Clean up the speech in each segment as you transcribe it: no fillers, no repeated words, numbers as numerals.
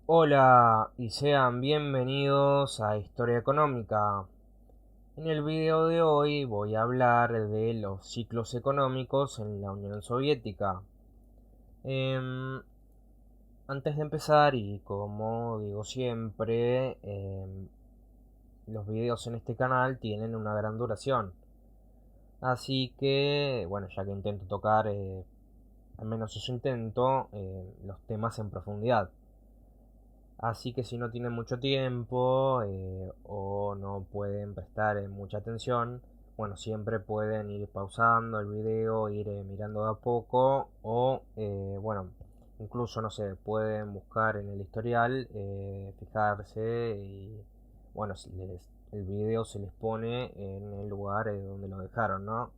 Hola y sean bienvenidos a Historia Económica. En el video de hoy voy a hablar de los ciclos económicos en la Unión Soviética. Em, Antes de empezar, y como digo siempre, los videos en este canal tienen una gran duración. Así que, bueno, ya que intento tocar, al menos eso intento, los temas en profundidad. Así que si no tienen mucho tiempo o no pueden prestar mucha atención, bueno, siempre pueden ir pausando el video, ir mirando de a poco o, bueno, incluso, no sé, pueden buscar en el historial, fijarse y, bueno, el video se les pone en el lugar donde lo dejaron, ¿no?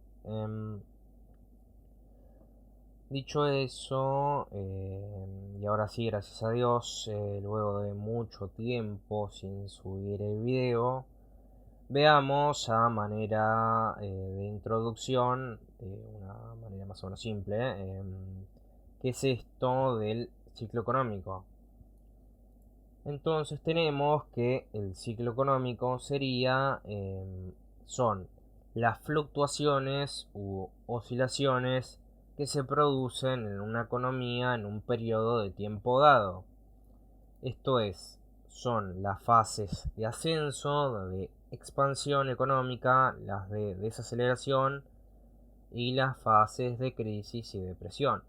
Dicho eso, y ahora sí, gracias a Dios, luego de mucho tiempo sin subir el video, veamos a manera de introducción, una manera más o menos simple, qué es esto del ciclo económico. Entonces tenemos que el ciclo económico son las fluctuaciones u oscilaciones que se producen en una economía en un periodo de tiempo dado. Esto es, son las fases de ascenso, de expansión económica, las de desaceleración y las fases de crisis y depresión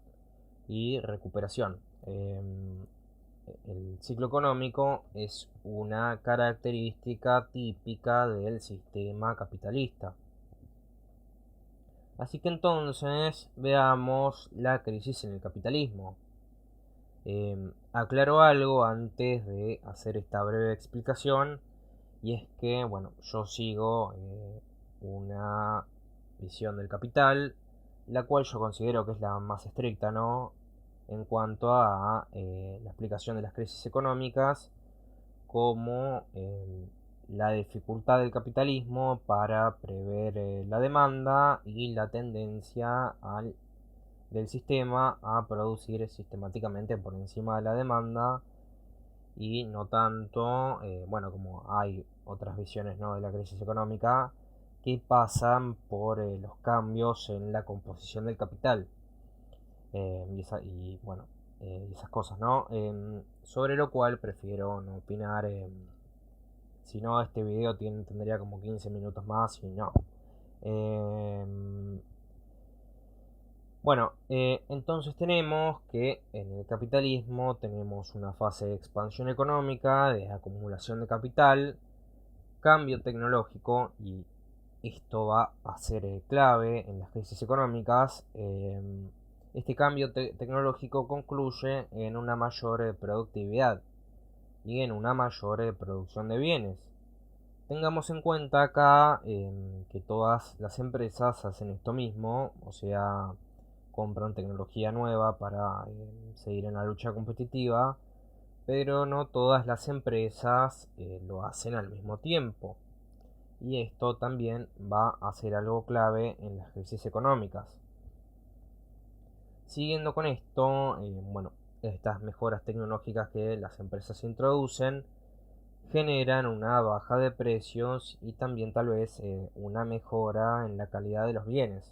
y recuperación. El ciclo económico es una característica típica del sistema capitalista. Así que entonces veamos la crisis en el capitalismo. Aclaro algo antes de hacer esta breve explicación, y es que, bueno, yo sigo una visión del capital, la cual yo considero que es la más estricta, ¿no? En cuanto a la explicación de las crisis económicas, como la dificultad del capitalismo para prever la demanda y la tendencia del sistema a producir sistemáticamente por encima de la demanda y no tanto, bueno, como hay otras visiones, ¿no?, de la crisis económica que pasan por los cambios en la composición del capital, y bueno, y esas cosas, ¿no? Sobre lo cual prefiero no opinar. Si no, este video tendría como 15 minutos más y no. Em, bueno, entonces tenemos que en el capitalismo tenemos una fase de expansión económica, de acumulación de capital, cambio tecnológico, y esto va a ser clave en las crisis económicas. Este cambio tecnológico concluye en una mayor productividad y en una mayor producción de bienes. Tengamos en cuenta acá que todas las empresas hacen esto mismo, o sea, compran tecnología nueva para seguir en la lucha competitiva, pero no todas las empresas lo hacen al mismo tiempo. Y esto también va a ser algo clave en las crisis económicas. Siguiendo con esto, bueno, estas mejoras tecnológicas que las empresas introducen generan una baja de precios y también tal vez una mejora en la calidad de los bienes.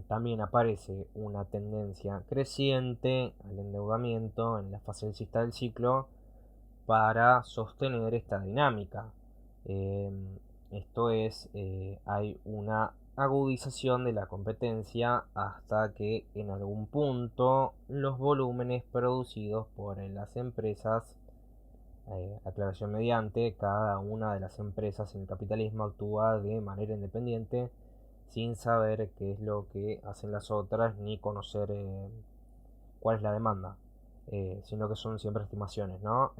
También aparece una tendencia creciente al endeudamiento en la fase alcista del ciclo para sostener esta dinámica. Esto es, hay una agudización de la competencia hasta que en algún punto los volúmenes producidos por las empresas, aclaración mediante, cada una de las empresas en el capitalismo actúa de manera independiente sin saber qué es lo que hacen las otras ni conocer cuál es la demanda, sino que son siempre estimaciones, ¿no?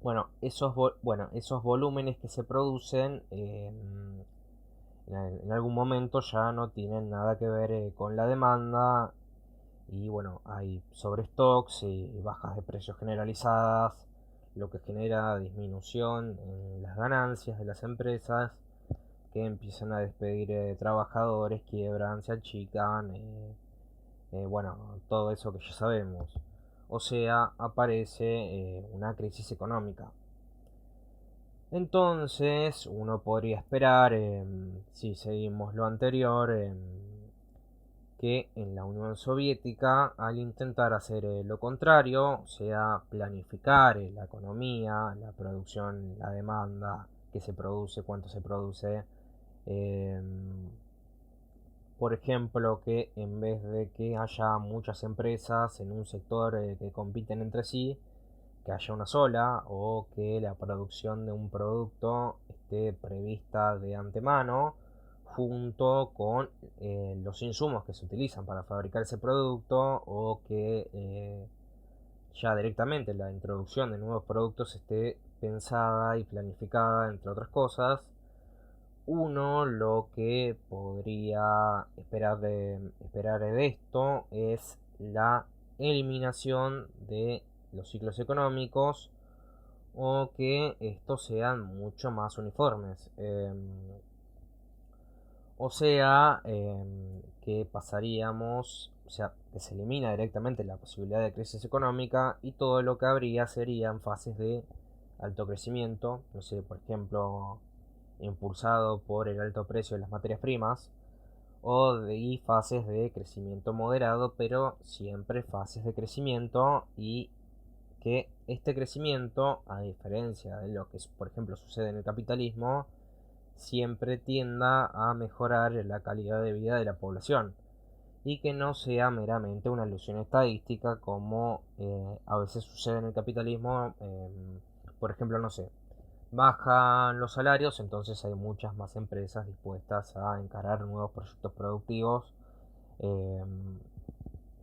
Bueno, esos volúmenes que se producen en algún momento ya no tienen nada que ver con la demanda, y bueno, hay sobrestocks y bajas de precios generalizadas, lo que genera disminución en las ganancias de las empresas, que empiezan a despedir trabajadores, quiebran, se achican, bueno, todo eso que ya sabemos. o sea, aparece una crisis económica. Entonces, uno podría esperar, si seguimos lo anterior, que en la Unión Soviética, al intentar hacer lo contrario, o sea, planificar la economía, la producción, la demanda, qué se produce, cuánto se produce, eh, por ejemplo, que en vez de que haya muchas empresas en un sector que compiten entre sí, que haya una sola, o que la producción de un producto esté prevista de antemano junto con los insumos que se utilizan para fabricar ese producto, o que ya directamente la introducción de nuevos productos esté pensada y planificada, entre otras cosas. Uno lo que podría esperar de esto es la eliminación de los ciclos económicos, o que estos sean mucho más uniformes. O sea, que pasaríamos, o sea, que se elimina directamente la posibilidad de crisis económica, y todo lo que habría serían fases de alto crecimiento, no sé, por ejemplo, impulsado por el alto precio de las materias primas, y fases de crecimiento moderado, pero siempre fases de crecimiento, y que este crecimiento, a diferencia de lo que por ejemplo sucede en el capitalismo, siempre tienda a mejorar la calidad de vida de la población, y que no sea meramente una ilusión estadística como a veces sucede en el capitalismo. Por ejemplo, no sé, bajan los salarios, entonces hay muchas más empresas dispuestas a encarar nuevos proyectos productivos. eh,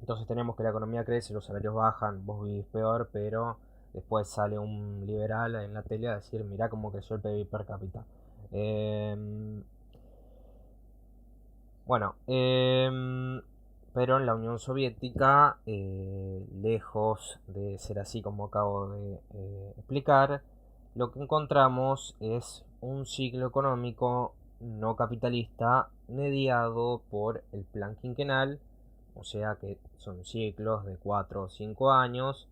entonces tenemos que la economía crece, los salarios bajan, vos vivís peor, pero después sale un liberal en la tele a decir, mirá cómo creció el PIB per cápita. Eh, bueno, pero en la Unión Soviética, lejos de ser así como acabo de explicar, lo que encontramos es un ciclo económico no capitalista mediado por el plan quinquenal, o sea que son ciclos de 4 o 5 años,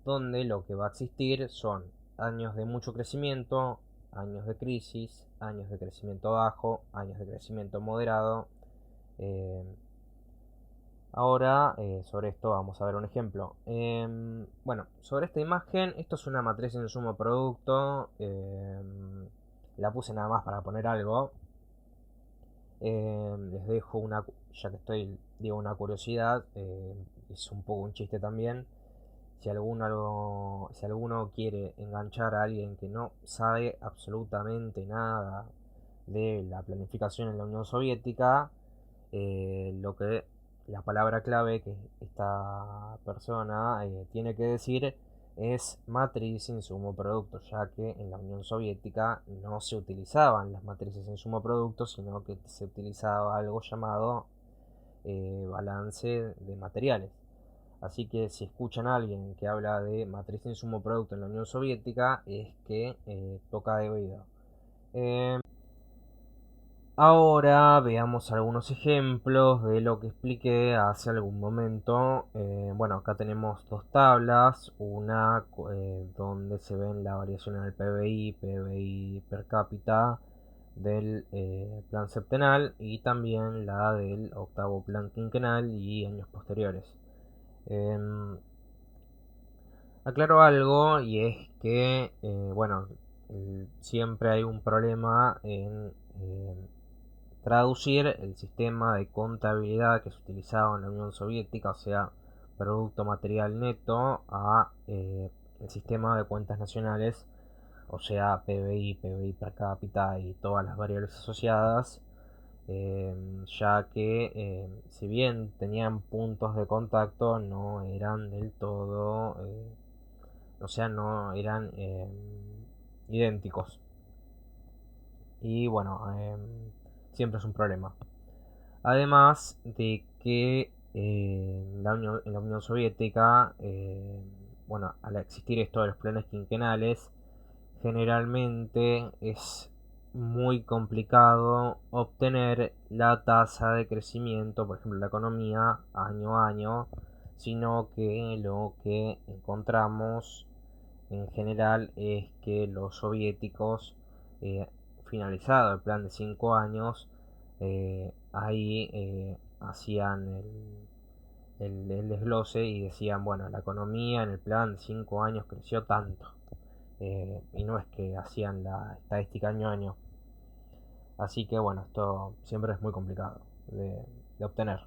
donde lo que va a existir son años de mucho crecimiento, años de crisis, años de crecimiento bajo, años de crecimiento moderado. eh, Ahora, sobre esto vamos a ver un ejemplo. Bueno, sobre esta imagen, esto es una matriz de insumo producto. La puse nada más para poner algo. Les dejo una, ya que estoy, digo, una curiosidad. Es un poco un chiste también. Si alguno quiere enganchar a alguien que no sabe absolutamente nada de la planificación en la Unión Soviética, lo que la palabra clave que esta persona tiene que decir es matriz insumo producto, ya que en la Unión Soviética no se utilizaban las matrices insumo producto, sino que se utilizaba algo llamado balance de materiales. Así que si escuchan a alguien que habla de matriz insumo producto en la Unión Soviética, es que toca de oído. Ahora veamos algunos ejemplos de lo que expliqué hace algún momento. Bueno, acá tenemos dos tablas, una donde se ven la variación en el PBI per cápita del plan septenal, y también la del octavo plan quinquenal y años posteriores. Em, Aclaro algo, y es que, bueno, siempre hay un problema en traducir el sistema de contabilidad que se utilizaba en la Unión Soviética, o sea, producto material neto, a el sistema de cuentas nacionales, o sea, PBI, PBI per cápita y todas las variables asociadas, ya que si bien tenían puntos de contacto, no eran del todo, o sea, no eran idénticos. Y bueno, siempre es un problema. Además de que en la Unión Soviética, bueno, al existir esto de los planes quinquenales, generalmente es muy complicado obtener la tasa de crecimiento, por ejemplo, la economía año a año, sino que lo que encontramos en general es que los soviéticos, finalizado el plan de 5 años, ahí hacían el desglose y decían, bueno, la economía en el plan de 5 años creció tanto. Y no es que hacían la estadística año a año. Así que bueno, esto siempre es muy complicado de obtener.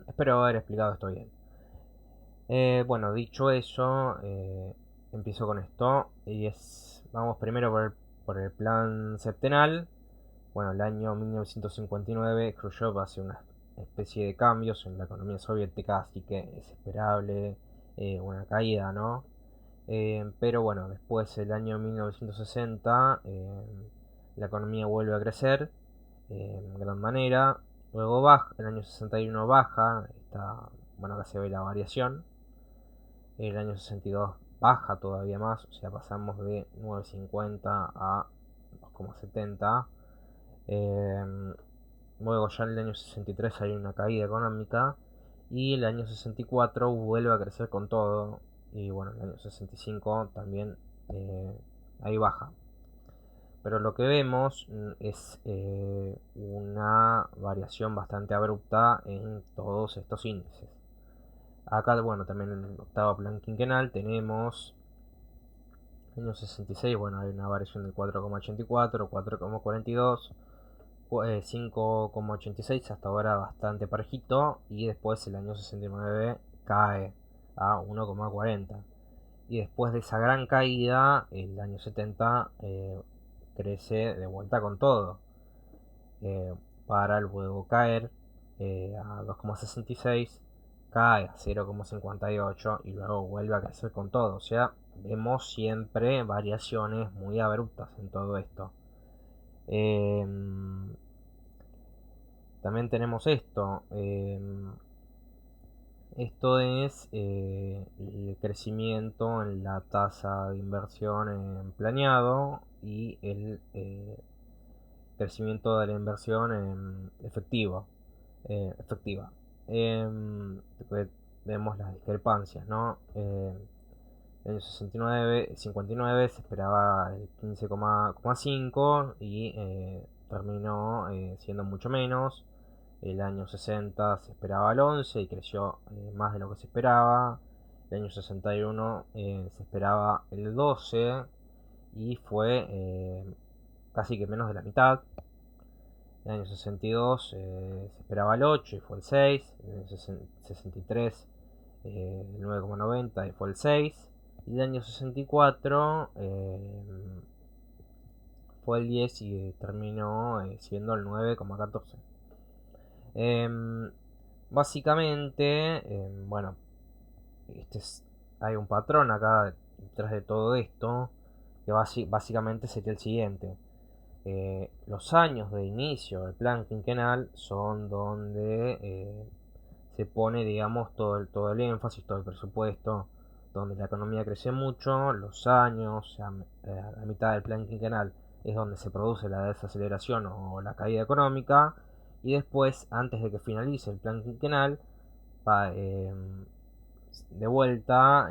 Espero haber explicado esto bien. Bueno, dicho eso, empiezo con esto. Vamos primero por el plan septenal. Bueno, el año 1959 Khrushchev hace una especie de cambios en la economía soviética, así que es esperable una caída, ¿no? Pero bueno, después el año 1960 la economía vuelve a crecer en gran manera. Luego baja, el año 61 baja, bueno, acá se ve la variación. El año 62 baja todavía más, o sea, pasamos de 9,50 a 2,70. Luego ya en el año 63 hay una caída económica y el año 64 vuelve a crecer con todo y bueno, el año 65 también ahí baja. Pero lo que vemos es una variación bastante abrupta en todos estos índices. Acá, bueno, también en el octavo plan quinquenal tenemos año 66, bueno, hay una variación del 4,84, 4,42, 5,86, hasta ahora bastante parejito, y después el año 69 cae a 1,40. Y después de esa gran caída, el año 70 crece de vuelta con todo, para luego caer a 2,66, cae a 0,58 y luego vuelve a crecer con todo. O sea, vemos siempre variaciones muy abruptas en todo esto. También tenemos esto. Esto es el crecimiento en la tasa de inversión en planeado y el crecimiento de la inversión en efectiva. Vemos las discrepancias, ¿no? En el 59 se esperaba el 15,5 y terminó siendo mucho menos. El año 60 se esperaba el 11 y creció más de lo que se esperaba. El año 61 se esperaba el 12 y fue casi que menos de la mitad. En el año 62 se esperaba el 8 y fue el 6. En el año 63 el 9,90 y fue el 6. Y el año 64 fue el 10 y terminó siendo el 9,14. Básicamente, bueno, hay un patrón acá detrás de todo esto que básicamente sería el siguiente. Los años de inicio del plan quinquenal son donde se pone, digamos, todo el énfasis, todo el presupuesto, donde la economía crece mucho. Los años, a la mitad del plan quinquenal, es donde se produce la desaceleración o la caída económica. Y después, antes de que finalice el plan quinquenal, de vuelta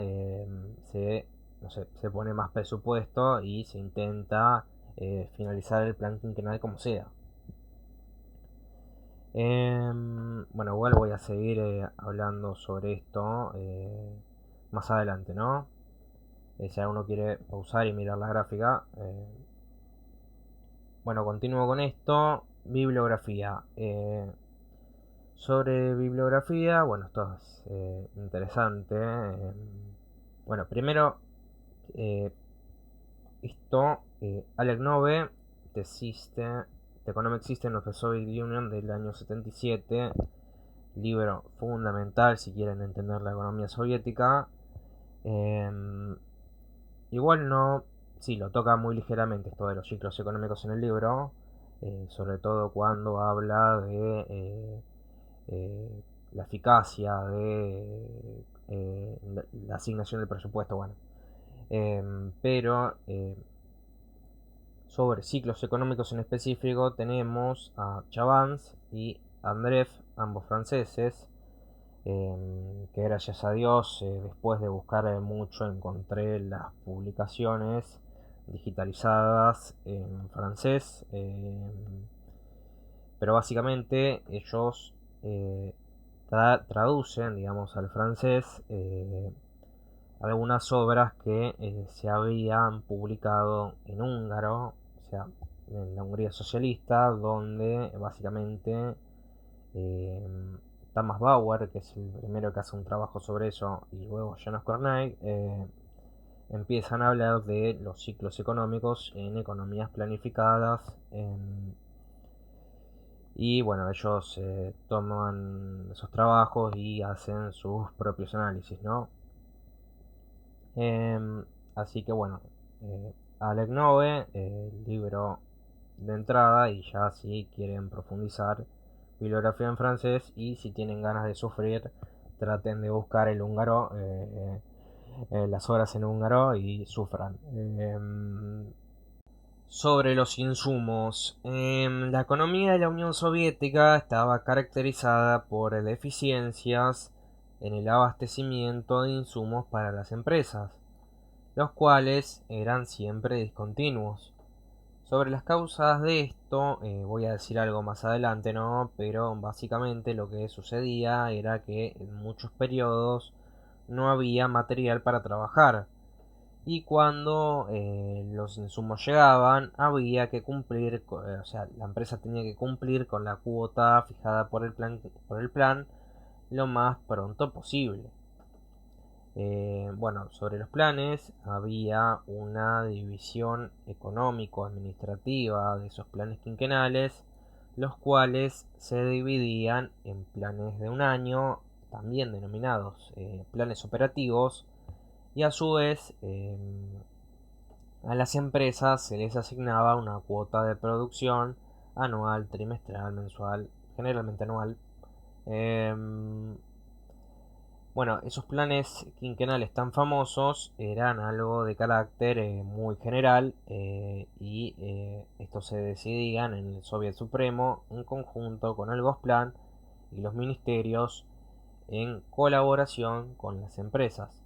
se pone más presupuesto y se intenta finalizar el plan quinquenal como sea. Bueno, igual voy a seguir hablando sobre esto más adelante, ¿no? Si alguno quiere pausar y mirar la gráfica. Bueno, continúo con esto. Bibliografía. Sobre bibliografía, bueno, esto es interesante. Bueno, primero, Alec Nove, The Economic System of the Soviet Union del año 77, libro fundamental si quieren entender la economía soviética. Igual no, sí, lo toca muy ligeramente esto de los ciclos económicos en el libro, sobre todo cuando habla de la eficacia de la asignación del presupuesto, bueno. Pero sobre ciclos económicos en específico tenemos a Chavans y Andreev, ambos franceses, que gracias a Dios, después de buscar mucho, encontré las publicaciones digitalizadas en francés, pero básicamente ellos eh, traducen, digamos, al francés algunas obras que se habían publicado en húngaro, o sea, en la Hungría socialista, donde básicamente eh, Thomas Bauer, que es el primero que hace un trabajo sobre eso, y luego Janos Kornay, empiezan a hablar de los ciclos económicos en economías planificadas. Y bueno, ellos toman esos trabajos y hacen sus propios análisis, ¿no? Así que bueno, Alec Nove, el libro de entrada, y ya si quieren profundizar, bibliografía en francés, y si tienen ganas de sufrir, traten de buscar el húngaro, las obras en húngaro y sufran. Sobre los insumos, la economía de la Unión Soviética estaba caracterizada por deficiencias en el abastecimiento de insumos para las empresas, los cuales eran siempre discontinuos. Sobre las causas de esto, voy a decir algo más adelante, ¿no? Pero básicamente lo que sucedía era que en muchos periodos no había material para trabajar. Y cuando los insumos llegaban, había que cumplir, o sea, la empresa tenía que cumplir con la cuota fijada por el plan lo más pronto posible. Bueno, sobre los planes, había una división económico-administrativa de esos planes quinquenales, los cuales se dividían en planes de un año, también denominados planes operativos, y a su vez a las empresas se les asignaba una cuota de producción anual, trimestral, mensual, generalmente anual. Em, bueno, esos planes quinquenales tan famosos eran algo de carácter muy general, y estos se decidían en el Soviet Supremo en conjunto con el Gosplan y los ministerios en colaboración con las empresas.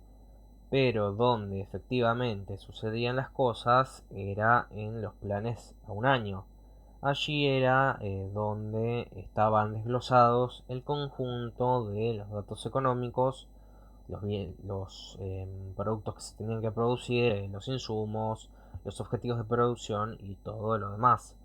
Pero donde efectivamente sucedían las cosas era en los planes a un año. Allí era donde estaban desglosados el conjunto de los datos económicos, los productos que se tenían que producir, los insumos, los objetivos de producción y todo lo demás.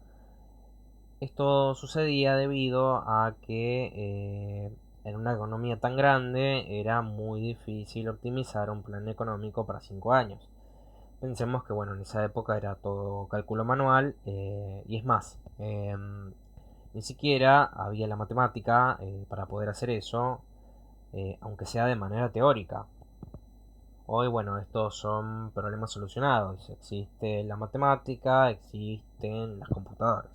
Esto sucedía debido a que en una economía tan grande era muy difícil optimizar un plan económico para 5 años. Pensemos que bueno, en esa época era todo cálculo manual, y es más, ni siquiera había la matemática para poder hacer eso, aunque sea de manera teórica. Hoy, bueno, estos son problemas solucionados. Existe la matemática, existen las computadoras.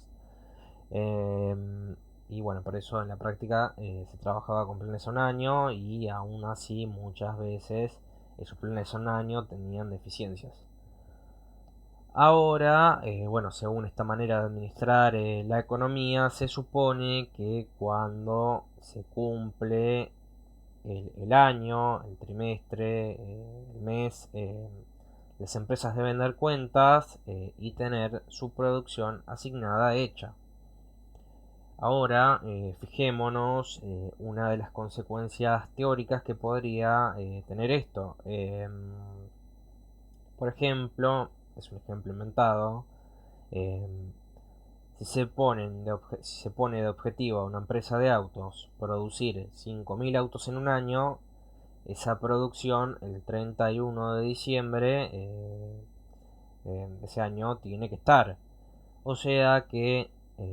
Y bueno, por eso en la práctica se trabajaba con planes a un año, y aún así muchas veces esos planes a un año tenían deficiencias. Ahora, bueno, según esta manera de administrar la economía, se supone que cuando se cumple el año, el trimestre, el mes, las empresas deben dar cuentas y tener su producción asignada hecha. Ahora, fijémonos una de las consecuencias teóricas que podría tener esto. Por ejemplo, es un ejemplo inventado. em, si se pone de objetivo a una empresa de autos producir 5.000 autos en un año, esa producción el 31 de diciembre de ese año tiene que estar. O sea que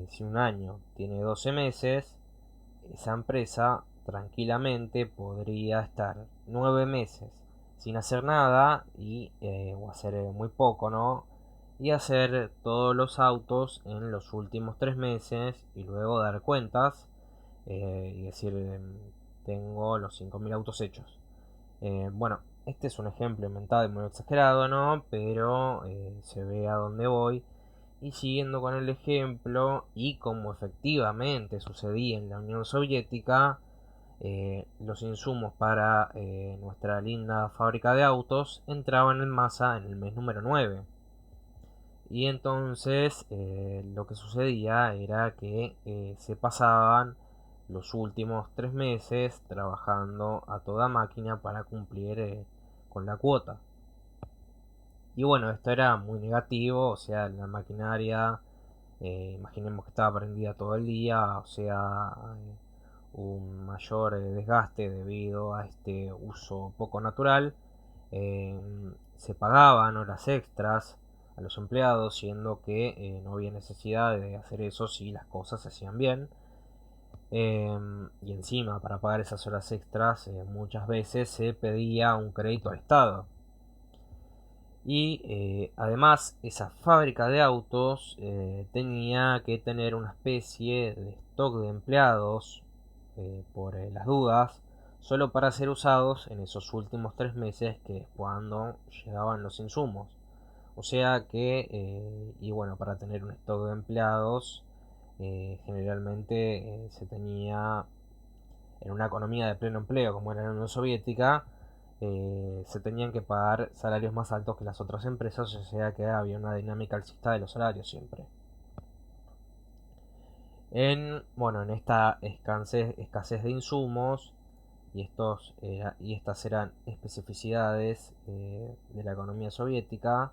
si un año tiene 12 meses, esa empresa tranquilamente podría estar 9 meses sin hacer nada o hacer muy poco, ¿no? Y hacer todos los autos en los últimos 3 meses y luego dar cuentas y decir, tengo los 5.000 autos hechos. Bueno, este es un ejemplo inventado y muy exagerado, ¿no? Pero se ve a dónde voy. Y siguiendo con el ejemplo, y como efectivamente sucedía en la Unión Soviética, los insumos para nuestra linda fábrica de autos entraban en masa en el mes número 9. Y entonces lo que sucedía era que se pasaban los últimos 3 meses trabajando a toda máquina para cumplir con la cuota. Y bueno, esto era muy negativo, o sea, la maquinaria, imaginemos que estaba prendida todo el día, o sea, un mayor desgaste debido a este uso poco natural. Se pagaban horas extras a los empleados, siendo que no había necesidad de hacer eso si las cosas se hacían bien. Y encima, para pagar esas horas extras, muchas veces se pedía un crédito al Estado. Y además, esa fábrica de autos tenía que tener una especie de stock de empleados por las dudas, solo para ser usados en esos últimos 3 meses, que es cuando llegaban los insumos. O sea que, y bueno, para tener un stock de empleados, generalmente se tenía en una economía de pleno empleo como era la Unión Soviética, se tenían que pagar salarios más altos que las otras empresas, o sea que había una dinámica alcista de los salarios siempre. Bueno, en esta escasez de insumos, y estas eran especificidades de la economía soviética,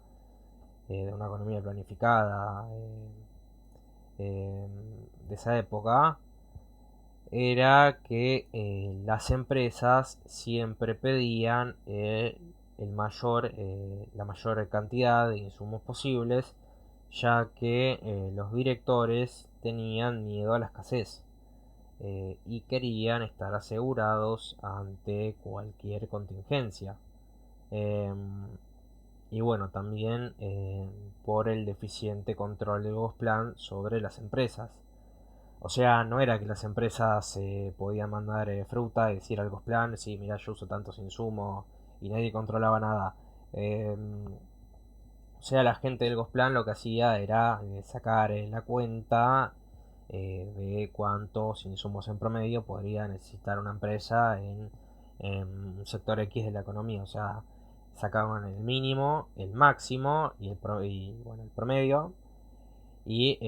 de una economía planificada de esa época, era que las empresas siempre pedían la mayor cantidad de insumos posibles, ya que los directores tenían miedo a la escasez y querían estar asegurados ante cualquier contingencia. Em, y bueno, también por el deficiente control del Gosplan sobre las empresas. O sea, no era que las empresas podían mandar fruta y decir al Gosplan, sí, mira, yo uso tantos insumos y nadie controlaba nada. O sea, la gente del Gosplan lo que hacía era sacar la cuenta de cuántos insumos en promedio podría necesitar una empresa en un sector X de la economía. O sea, sacaban el mínimo, el máximo bueno, el promedio. Y,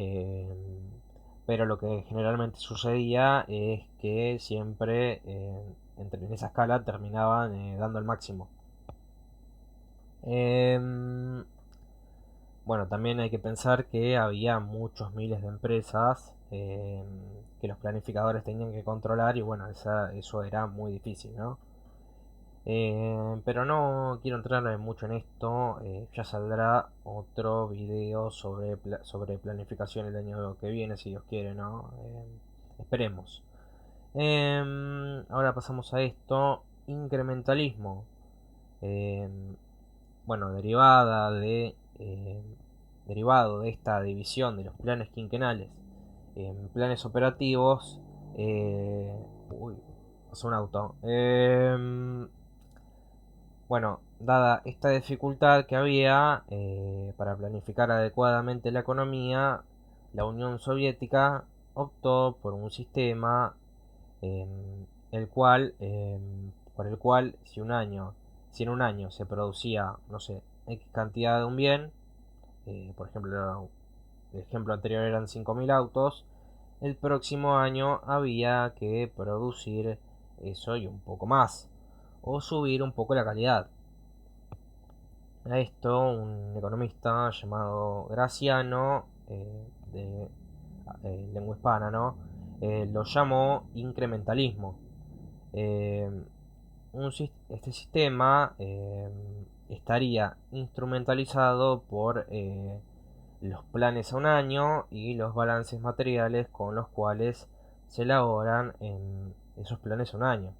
pero lo que generalmente sucedía es que siempre en esa escala terminaban dando el máximo. Em, bueno, también hay que pensar que había muchos miles de empresas que los planificadores tenían que controlar, y bueno, eso era muy difícil, ¿no? Pero no quiero entrar mucho en esto. Ya saldrá otro video sobre planificación el año que viene, si Dios quiere, ¿no? Esperemos. Ahora pasamos a esto: incrementalismo. Bueno, derivado de esta división de los planes quinquenales en planes operativos. Uy, pasó un auto. Bueno, dada esta dificultad que había para planificar adecuadamente la economía, la Unión Soviética optó por un sistema por el cual si en un año se producía, no sé, X cantidad de un bien, por ejemplo, el ejemplo anterior eran 5.000 autos, el próximo año había que producir eso y un poco más, o subir un poco la calidad. A esto un economista llamado Graciano, de lengua hispana, ¿no? Lo llamó incrementalismo. Eh, este sistema estaría instrumentalizado por los planes a un año y los balances materiales con los cuales se elaboran en esos planes a un año.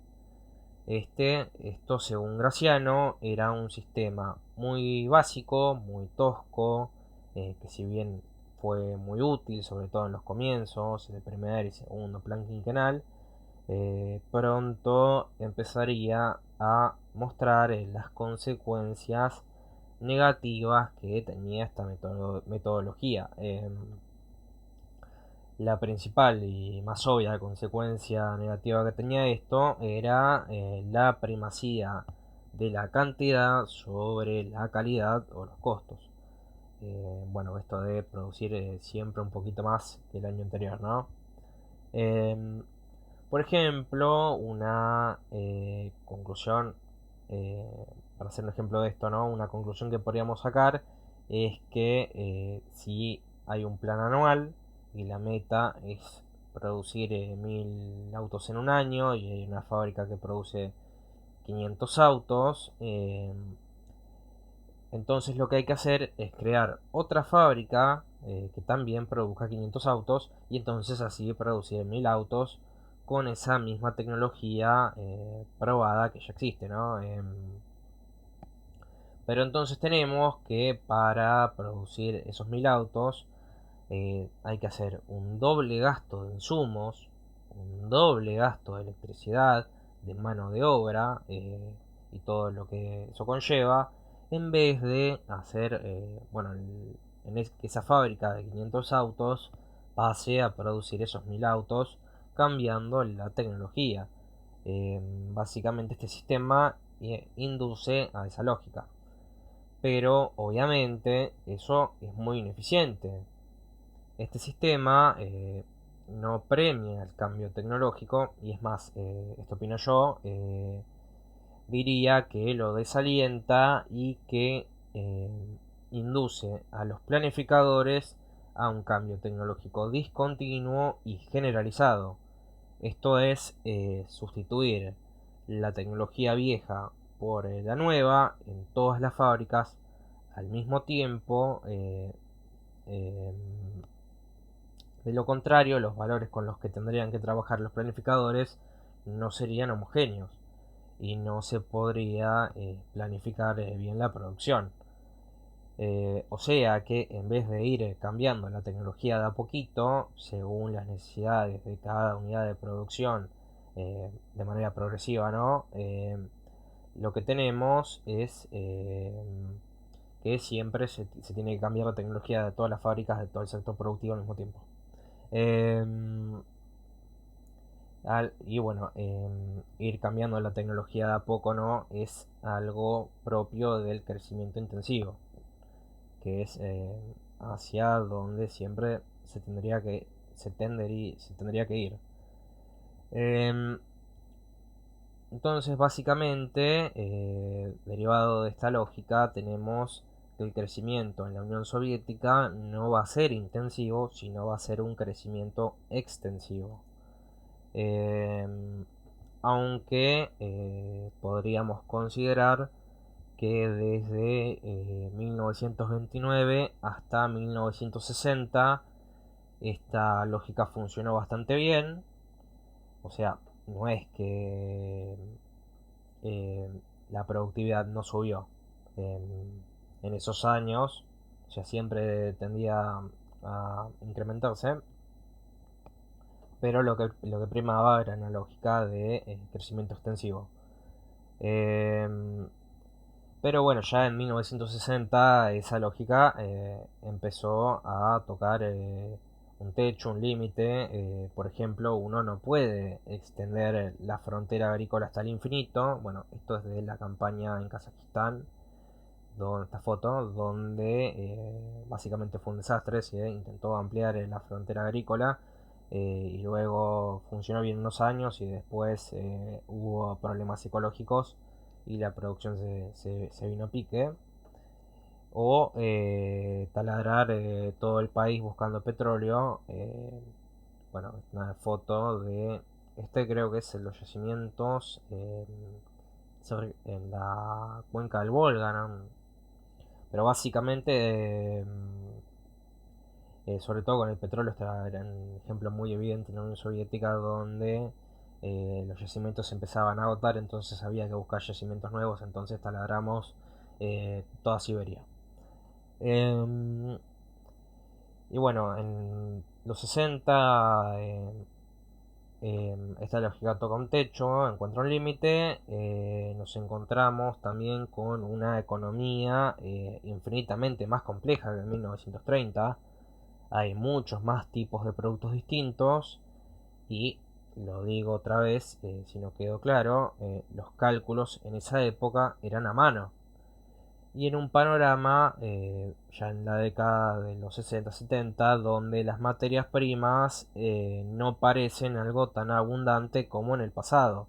Esto, según Graciano, era un sistema muy básico, muy tosco, que si bien fue muy útil, sobre todo en los comienzos, en el primer y segundo plan quinquenal, pronto empezaría a mostrar las consecuencias negativas que tenía esta metodología. La principal y más obvia consecuencia negativa que tenía esto era la primacía de la cantidad sobre la calidad o los costos. Bueno, esto de producir siempre un poquito más que el año anterior, ¿no? Em, por ejemplo, una conclusión, eh, para hacer un ejemplo de esto, ¿no? Una conclusión que podríamos sacar es que si hay un plan anual y la meta es producir 1000 autos en un año y hay una fábrica que produce 500 autos, entonces lo que hay que hacer es crear otra fábrica que también produzca 500 autos y entonces así producir 1000 autos con esa misma tecnología probada que ya existe, ¿no? Pero entonces tenemos que para producir esos 1000 autos hay que hacer un doble gasto de insumos, un doble gasto de electricidad, de mano de obra y todo lo que eso conlleva, en vez de hacer, bueno, que esa fábrica de 500 autos pase a producir esos 1000 autos cambiando la tecnología. Básicamente este sistema induce a esa lógica. Pero obviamente eso es muy ineficiente. Este sistema no premia el cambio tecnológico y es más, esto opino yo, diría que lo desalienta y que eh, induce a los planificadores a un cambio tecnológico discontinuo y generalizado. Esto es sustituir la tecnología vieja por la nueva en todas las fábricas al mismo tiempo. Eh, de lo contrario, los valores con los que tendrían que trabajar los planificadores no serían homogéneos y no se podría planificar bien la producción. O sea que en vez de ir cambiando la tecnología de a poquito, según las necesidades de cada unidad de producción, de manera progresiva, ¿no? Lo que tenemos es que siempre se tiene que cambiar la tecnología de todas las fábricas, de todo el sector productivo al mismo tiempo. Em, y bueno, ir cambiando la tecnología de a poco no es algo propio del crecimiento intensivo, que es hacia donde siempre se tendría que ir. Em, entonces, básicamente, derivado de esta lógica, tenemos que el crecimiento en la Unión Soviética no va a ser intensivo, sino va a ser un crecimiento extensivo. Aunque podríamos considerar que desde 1929 hasta 1960 esta lógica funcionó bastante bien. O sea, no es que eh, la productividad no subió en esos años, o sea, siempre tendía a incrementarse, pero lo que primaba era una lógica de crecimiento extensivo. Em, pero bueno, ya en 1960 esa lógica empezó a tocar un techo, un límite. Por ejemplo, uno no puede extender la frontera agrícola hasta el infinito. Bueno, esto es de la campaña en Kazajistán, donde esta foto, donde básicamente fue un desastre, se intentó ampliar la frontera agrícola y luego funcionó bien unos años y después hubo problemas ecológicos y la producción se vino a pique. O taladrar todo el país buscando petróleo. Bueno, una foto de este, creo que es en los yacimientos en la cuenca del Volga, ¿no? Pero básicamente, sobre todo con el petróleo, este era un ejemplo muy evidente en la Unión Soviética donde los yacimientos se empezaban a agotar, entonces había que buscar yacimientos nuevos, entonces taladramos toda Siberia. Em, y bueno, en los 60 esta lógica toca un techo, encuentra un límite, nos encontramos también con una economía infinitamente más compleja que en 1930. hay muchos más tipos de productos distintos y, lo digo otra vez, si no quedó claro, los cálculos en esa época eran a mano. Y en un panorama, ya en la década de los 60-70, donde las materias primas no parecen algo tan abundante como en el pasado,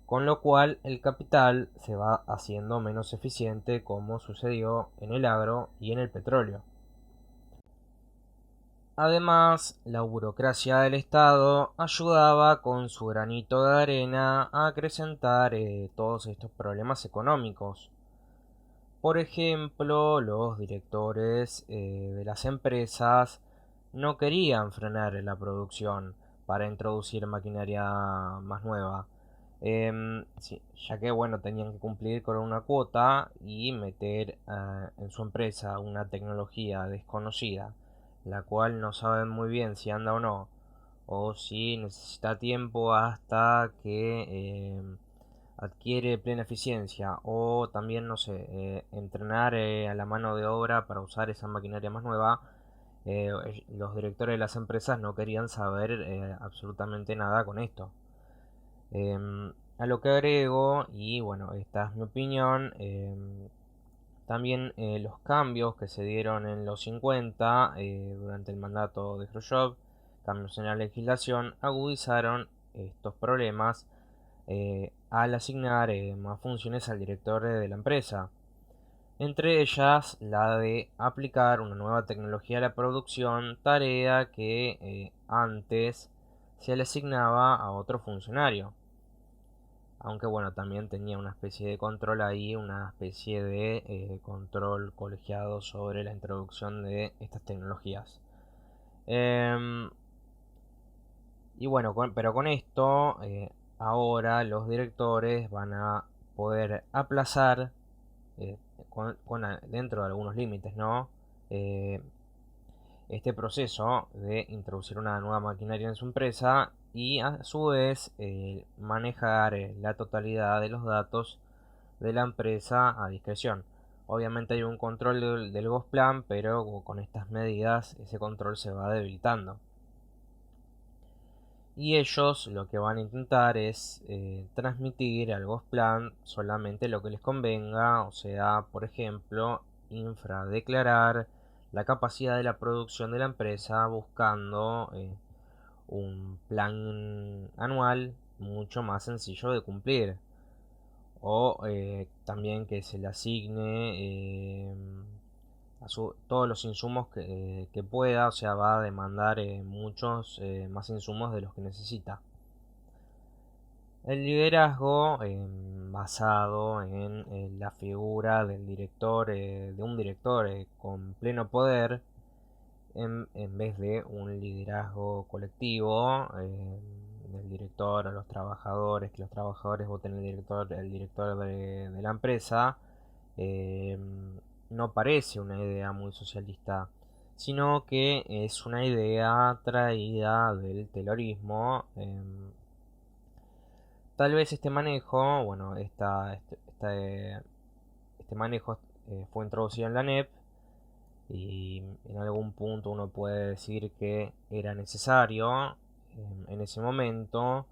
con lo cual el capital se va haciendo menos eficiente, como sucedió en el agro y en el petróleo. Además, la burocracia del Estado ayudaba con su granito de arena a acrecentar todos estos problemas económicos. Por ejemplo, los directores de las empresas no querían frenar la producción para introducir maquinaria más nueva, sí, ya que bueno, tenían que cumplir con una cuota y meter en su empresa una tecnología desconocida, la cual no saben muy bien si anda o no, o si necesita tiempo hasta que adquiere plena eficiencia, o también, no sé, entrenar a la mano de obra para usar esa maquinaria más nueva. Los directores de las empresas no querían saber absolutamente nada con esto. A lo que agrego, y bueno, esta es mi opinión, también los cambios que se dieron en los 50 durante el mandato de Khrushchev, cambios en la legislación, agudizaron estos problemas al asignar más funciones al director de la empresa, entre ellas la de aplicar una nueva tecnología a la producción, tarea que antes se le asignaba a otro funcionario. Aunque bueno, también tenía una especie de control ahí, una especie de control colegiado sobre la introducción de estas tecnologías. Em, y bueno, pero con esto, ahora los directores van a poder aplazar, eh, dentro de algunos límites, ¿no? Eh, este proceso de introducir una nueva maquinaria en su empresa y a su vez manejar la totalidad de los datos de la empresa a discreción. Obviamente hay un control del Gosplan, pero con estas medidas ese control se va debilitando. Y ellos lo que van a intentar es transmitir al Gosplan solamente lo que les convenga, o sea, por ejemplo, infradeclarar la capacidad de la producción de la empresa buscando un plan anual mucho más sencillo de cumplir. O también que se le asigne todos los insumos que pueda, o sea, va a demandar muchos más insumos de los que necesita. El liderazgo, basado en la figura del director, de un director con pleno poder, en vez de un liderazgo colectivo, del director a los trabajadores, que los trabajadores voten el director de la empresa, eh, no parece una idea muy socialista, sino que es una idea traída del Taylorismo. Tal vez este manejo, bueno, este manejo fue introducido en la NEP y en algún punto uno puede decir que era necesario en ese momento,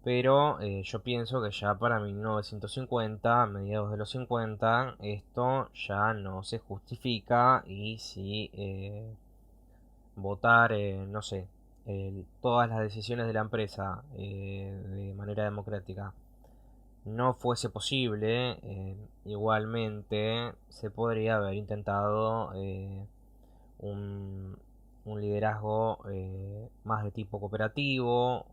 pero yo pienso que ya para 1950, a mediados de los 50, esto ya no se justifica y si votar, no sé, todas las decisiones de la empresa de manera democrática no fuese posible, igualmente se podría haber intentado un, un liderazgo más de tipo cooperativo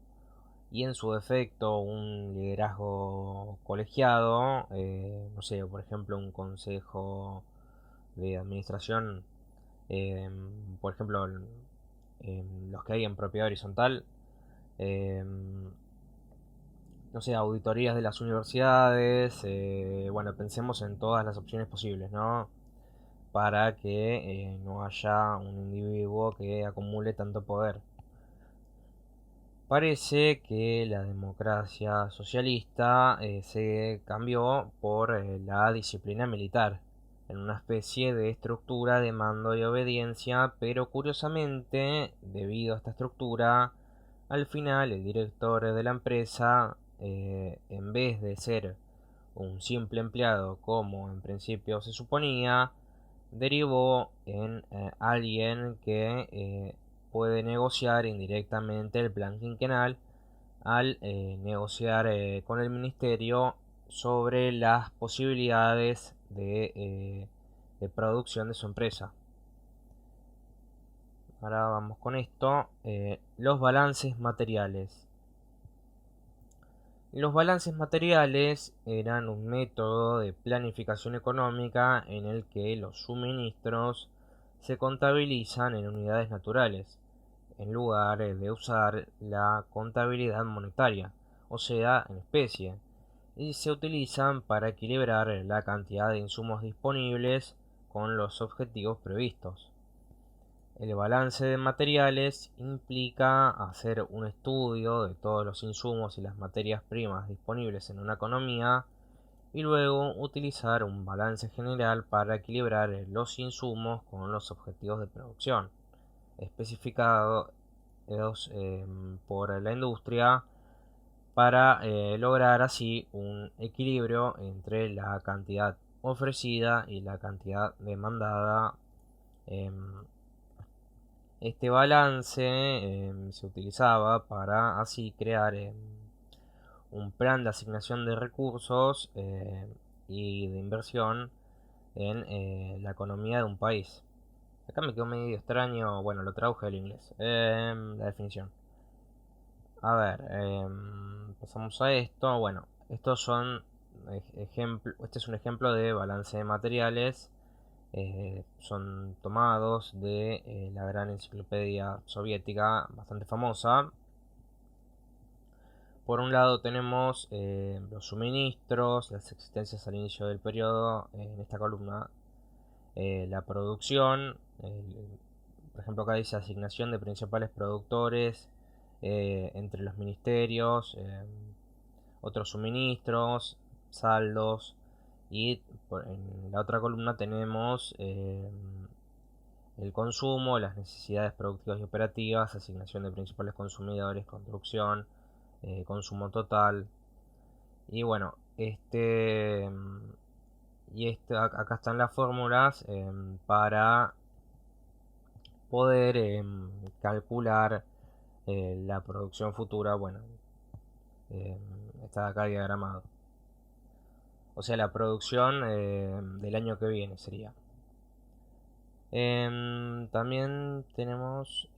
y en su defecto un liderazgo colegiado, no sé, por ejemplo un consejo de administración, eh, por ejemplo los que hay en propiedad horizontal, eh, no sé, auditorías de las universidades, bueno, pensemos en todas las opciones posibles, ¿no? Para que no haya un individuo que acumule tanto poder. Parece que la democracia socialista se cambió por la disciplina militar. en una especie de estructura de mando y obediencia, pero curiosamente, debido a esta estructura, al final el director de la empresa, en vez de ser un simple empleado como en principio se suponía, derivó en alguien que puede negociar indirectamente el plan quinquenal al negociar con el ministerio sobre las posibilidades de producción de su empresa. Ahora vamos con esto. Los balances materiales. Los balances materiales eran un método de planificación económica en el que los suministros se contabilizan en unidades naturales, en lugar de usar la contabilidad monetaria, o sea, en especie, y se utilizan para equilibrar la cantidad de insumos disponibles con los objetivos previstos. El balance de materiales implica hacer un estudio de todos los insumos y las materias primas disponibles en una economía y luego utilizar un balance general para equilibrar los insumos con los objetivos de producción especificados por la industria para lograr así un equilibrio entre la cantidad ofrecida y la cantidad demandada. Este balance se utilizaba para así crear un plan de asignación de recursos y de inversión en la economía de un país. Acá me quedó medio extraño, bueno, lo traduje al inglés, la definición. A ver, pasamos a esto. Bueno, estos son este es un ejemplo de balance de materiales. Son tomados de la gran enciclopedia soviética, bastante famosa. Por un lado tenemos los suministros, las existencias al inicio del periodo, en esta columna, la producción, por ejemplo acá dice asignación de principales productores entre los ministerios, otros suministros, saldos, y en la otra columna tenemos el consumo, las necesidades productivas y operativas, asignación de principales consumidores, construcción, consumo total. Y bueno, acá están las fórmulas para poder calcular la producción futura. Bueno, está acá diagramado. O sea, la producción del año que viene sería. También tenemos,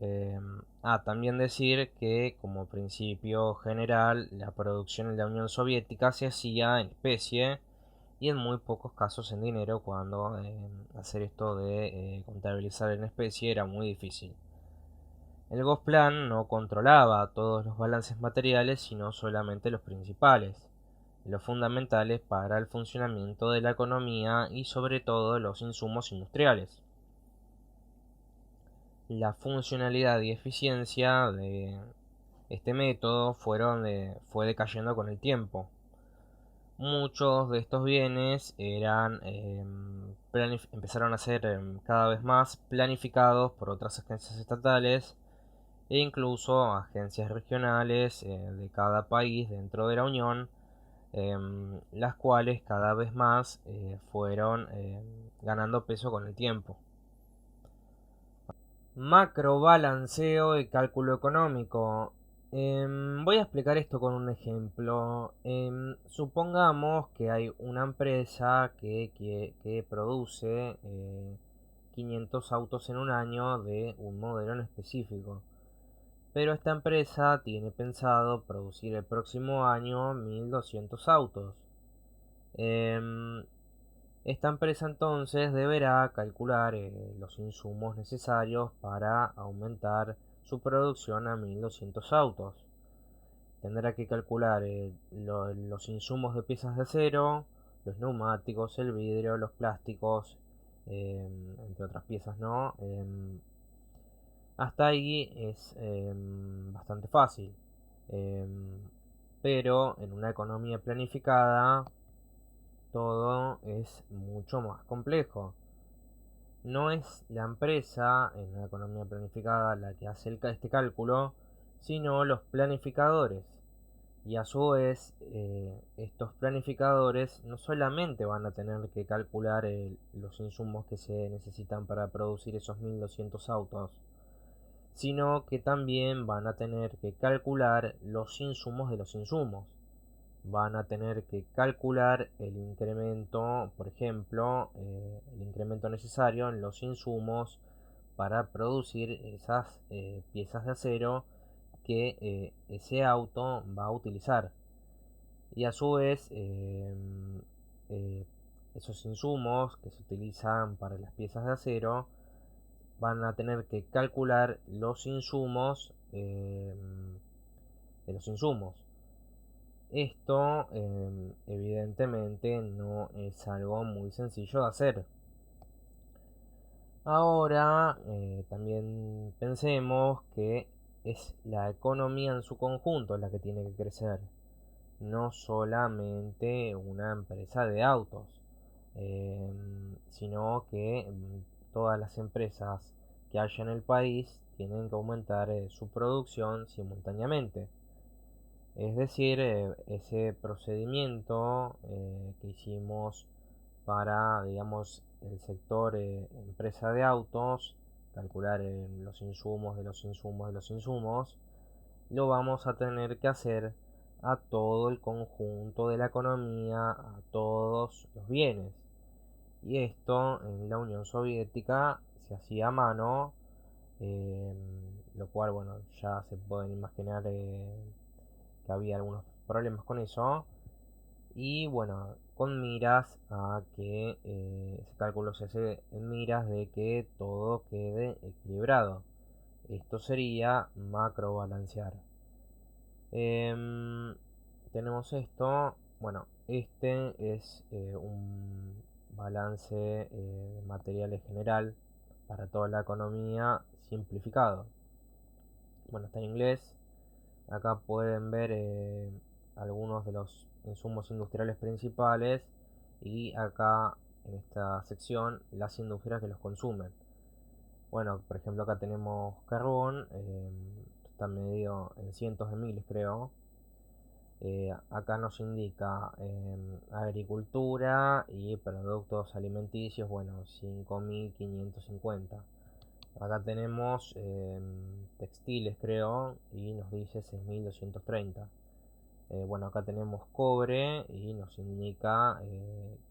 también decir que como principio general la producción en la Unión Soviética se hacía en especie y en muy pocos casos en dinero, cuando hacer esto de contabilizar en especie era muy difícil. El Gosplan no controlaba todos los balances materiales, sino solamente los principales, los fundamentales para el funcionamiento de la economía y sobre todo los insumos industriales. La funcionalidad y eficiencia de este método fue decayendo con el tiempo. Muchos de estos bienes empezaron a ser cada vez más planificados por otras agencias estatales e incluso agencias regionales de cada país dentro de la Unión, las cuales cada vez más fueron ganando peso con el tiempo. Macrobalanceo y cálculo económico. Voy a explicar esto con un ejemplo. Supongamos que hay una empresa que produce 500 autos en un año de un modelo en específico. Pero esta empresa tiene pensado producir el próximo año 1200 autos. Em, Esta empresa entonces deberá calcular los insumos necesarios para aumentar su producción a 1200 autos. Tendrá que calcular los insumos de piezas de acero, los neumáticos, el vidrio, los plásticos, entre otras piezas, ¿no? Hasta ahí es bastante fácil. Pero en una economía planificada todo es mucho más complejo. No es la empresa en una economía planificada la que hace este cálculo, sino los planificadores. Y a su vez, estos planificadores no solamente van a tener que calcular los insumos que se necesitan para producir esos 1200 autos, sino que también van a tener que calcular los insumos de los insumos. Van a tener que calcular el incremento, por ejemplo, el incremento necesario en los insumos para producir esas piezas de acero que ese auto va a utilizar. Y a su vez, eh, esos insumos que se utilizan para las piezas de acero van a tener que calcular los insumos de los insumos. Esto evidentemente no es algo muy sencillo de hacer. Ahora también pensemos que es la economía en su conjunto la que tiene que crecer, no solamente una empresa de autos, sino que todas las empresas que haya en el país tienen que aumentar su producción simultáneamente. Es decir, ese procedimiento que hicimos para, digamos, el sector empresa de autos, calcular los insumos de los insumos de los insumos, lo vamos a tener que hacer a todo el conjunto de la economía, a todos los bienes. Y esto en la Unión Soviética se hacía a mano, eh, lo cual, bueno, ya se pueden imaginar que había algunos problemas con eso. Y bueno, con miras a que ese cálculo se hace en miras de que todo quede equilibrado. Esto sería macro balancear. Tenemos esto. Bueno, este es un balance de materiales general para toda la economía simplificado. Bueno, está en inglés. Acá pueden ver algunos de los insumos industriales principales y acá en esta sección las industrias que los consumen. Bueno, por ejemplo acá tenemos carbón, está medido en cientos de miles creo. Acá nos indica agricultura y productos alimenticios, bueno, 5.550. Acá tenemos textiles creo y nos dice 6.230. Bueno, acá tenemos cobre y nos indica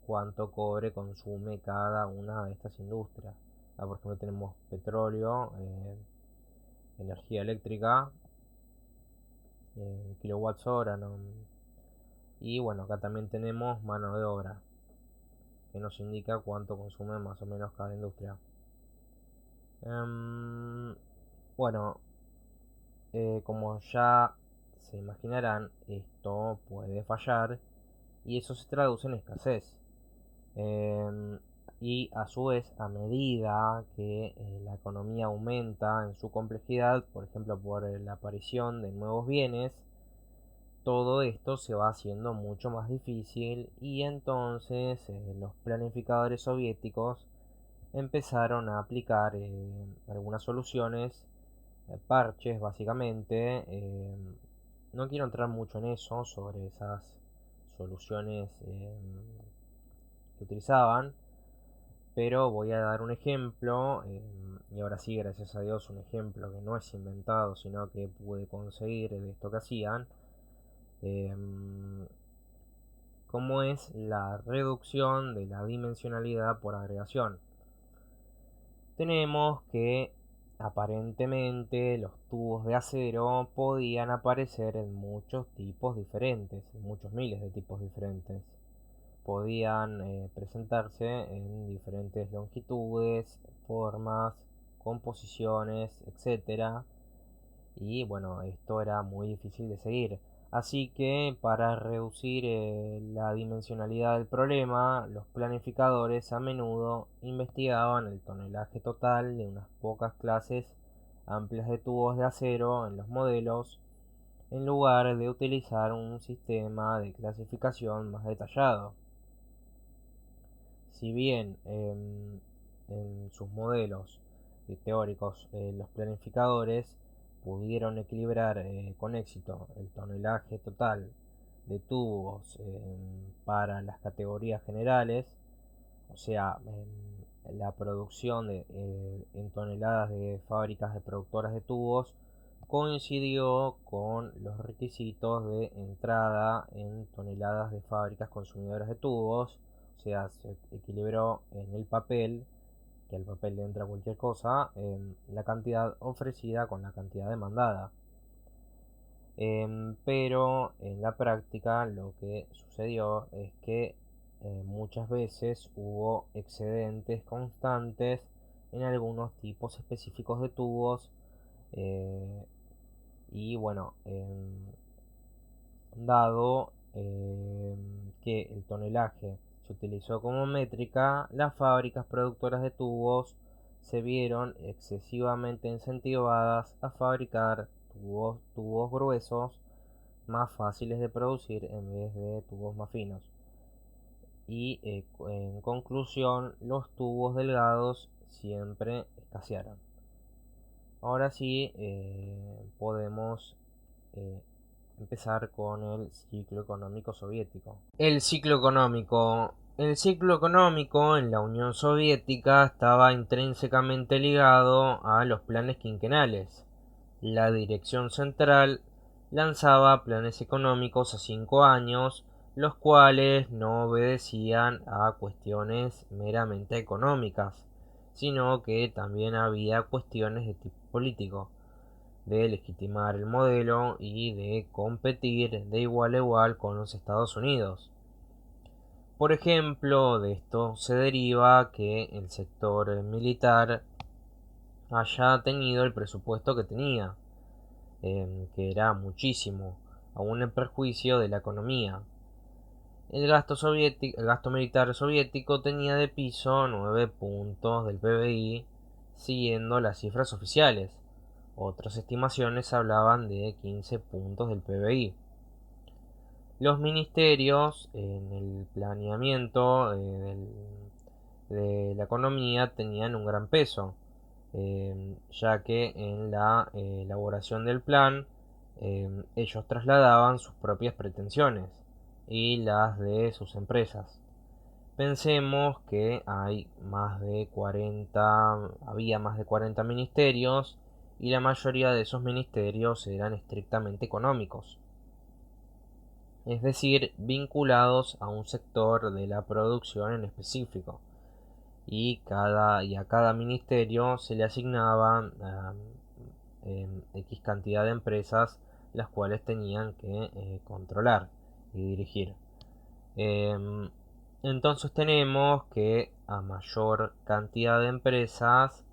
cuánto cobre consume cada una de estas industrias. Acá, por ejemplo, tenemos petróleo, energía eléctrica, kilowatts hora, ¿no? Y bueno, acá también tenemos mano de obra, que nos indica cuánto consume más o menos cada industria. Bueno, como ya se imaginarán, esto puede fallar y eso se traduce en escasez. Y a su vez, a medida que la economía aumenta en su complejidad, por ejemplo por la aparición de nuevos bienes, todo esto se va haciendo mucho más difícil y entonces los planificadores soviéticos empezaron a aplicar algunas soluciones, parches básicamente. No quiero entrar mucho en eso, sobre esas soluciones que utilizaban, pero voy a dar un ejemplo, y ahora sí, gracias a Dios, un ejemplo que no es inventado, sino que pude conseguir de esto que hacían, como es la reducción de la dimensionalidad por agregación. Tenemos que aparentemente los tubos de acero podían aparecer en muchos tipos diferentes, en muchos miles de tipos diferentes. Podían presentarse en diferentes longitudes, formas, composiciones, etcétera. Y bueno, esto era muy difícil de seguir. Así que para reducir la dimensionalidad del problema, los planificadores a menudo investigaban el tonelaje total de unas pocas clases amplias de tubos de acero en los modelos, en lugar de utilizar un sistema de clasificación más detallado. si bien en sus modelos teóricos los planificadores pudieron equilibrar con éxito el tonelaje total de tubos para las categorías generales, o sea, la producción en toneladas de fábricas de productoras de tubos coincidió con los requisitos de entrada en toneladas de fábricas consumidoras de tubos, o sea, se equilibró en el papel, que al papel le entra cualquier cosa, la cantidad ofrecida con la cantidad demandada. Pero en la práctica lo que sucedió es que muchas veces hubo excedentes constantes en algunos tipos específicos de tubos, eh, y bueno, dado que el tonelaje se utilizó como métrica, las fábricas productoras de tubos se vieron excesivamente incentivadas a fabricar tubos gruesos más fáciles de producir en vez de tubos más finos. Y en conclusión, los tubos delgados siempre escasearon. Ahora sí, podemos eh, empezar con el ciclo económico soviético. El ciclo económico en la Unión Soviética estaba intrínsecamente ligado a los planes quinquenales. La dirección central lanzaba planes económicos a 5 años, los cuales no obedecían a cuestiones meramente económicas, sino que también había cuestiones de tipo político, de legitimar el modelo y de competir de igual a igual con los Estados Unidos. Por ejemplo, de esto se deriva que el sector militar haya tenido el presupuesto que tenía, que era muchísimo, aún en perjuicio de la economía. El gasto militar soviético tenía de piso 9 puntos del PBI, siguiendo las cifras oficiales. Otras estimaciones hablaban de 15 puntos del PBI. Los ministerios en el planeamiento de la economía tenían un gran peso, ya que en la elaboración del plan ellos trasladaban sus propias pretensiones y las de sus empresas. Pensemos que había más de 40 ministerios y la mayoría de esos ministerios eran estrictamente económicos, es decir, vinculados a un sector de la producción en específico, y a cada ministerio se le asignaban X cantidad de empresas las cuales tenían que controlar y dirigir. Em, entonces tenemos que a mayor cantidad de empresas,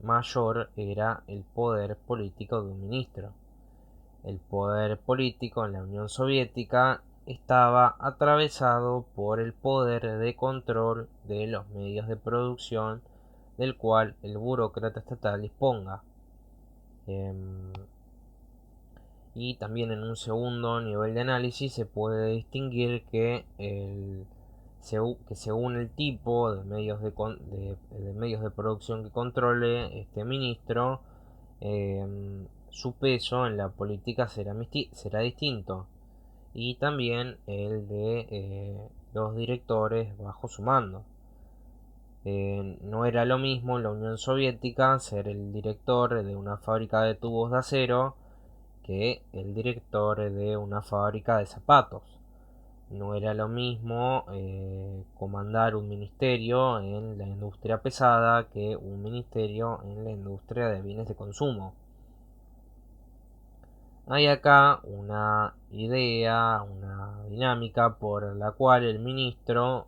mayor era el poder político de un ministro. El poder político en la Unión Soviética estaba atravesado por el poder de control de los medios de producción del cual el burócrata estatal disponga. Y también en un segundo nivel de análisis se puede distinguir que según el tipo de medios de producción que controle este ministro, su peso en la política será distinto, y también el de los directores bajo su mando. No era lo mismo en la Unión Soviética ser el director de una fábrica de tubos de acero que el director de una fábrica de zapatos. No era lo mismo comandar un ministerio en la industria pesada que un ministerio en la industria de bienes de consumo. Hay acá una idea, una dinámica por la cual el ministro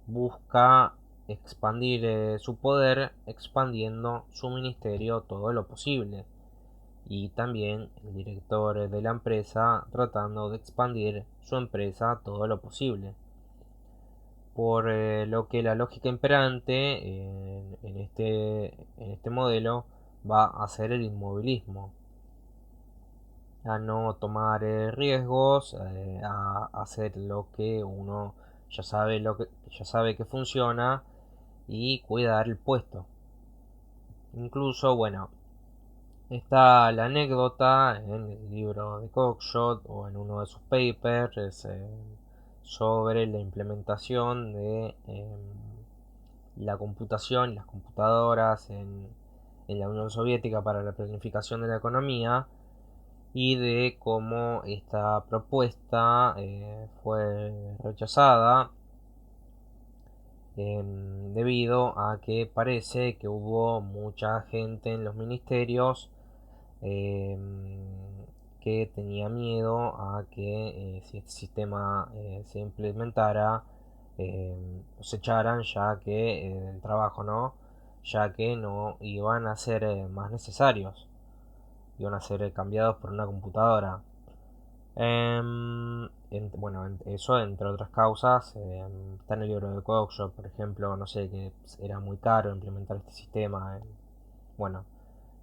busca expandir su poder expandiendo su ministerio todo lo posible, y también el director de la empresa tratando de expandir su empresa todo lo posible. Por lo que la lógica imperante en este modelo va a ser el inmovilismo, a no tomar riesgos, a hacer lo que uno ya sabe que funciona y cuidar el puesto. Incluso, bueno, está la anécdota en el libro de Cockshott o en uno de sus papers sobre la implementación de la computación y las computadoras en la Unión Soviética para la planificación de la economía, y de cómo esta propuesta fue rechazada debido a que parece que hubo mucha gente en los ministerios que tenía miedo a que si este sistema se implementara, los echaran ya que el trabajo, ¿no? Ya que no iban a ser más necesarios, iban a ser cambiados por una computadora. Bueno, eso entre otras causas, está en el libro de Cockshott, por ejemplo, no sé, que era muy caro implementar este sistema. Bueno,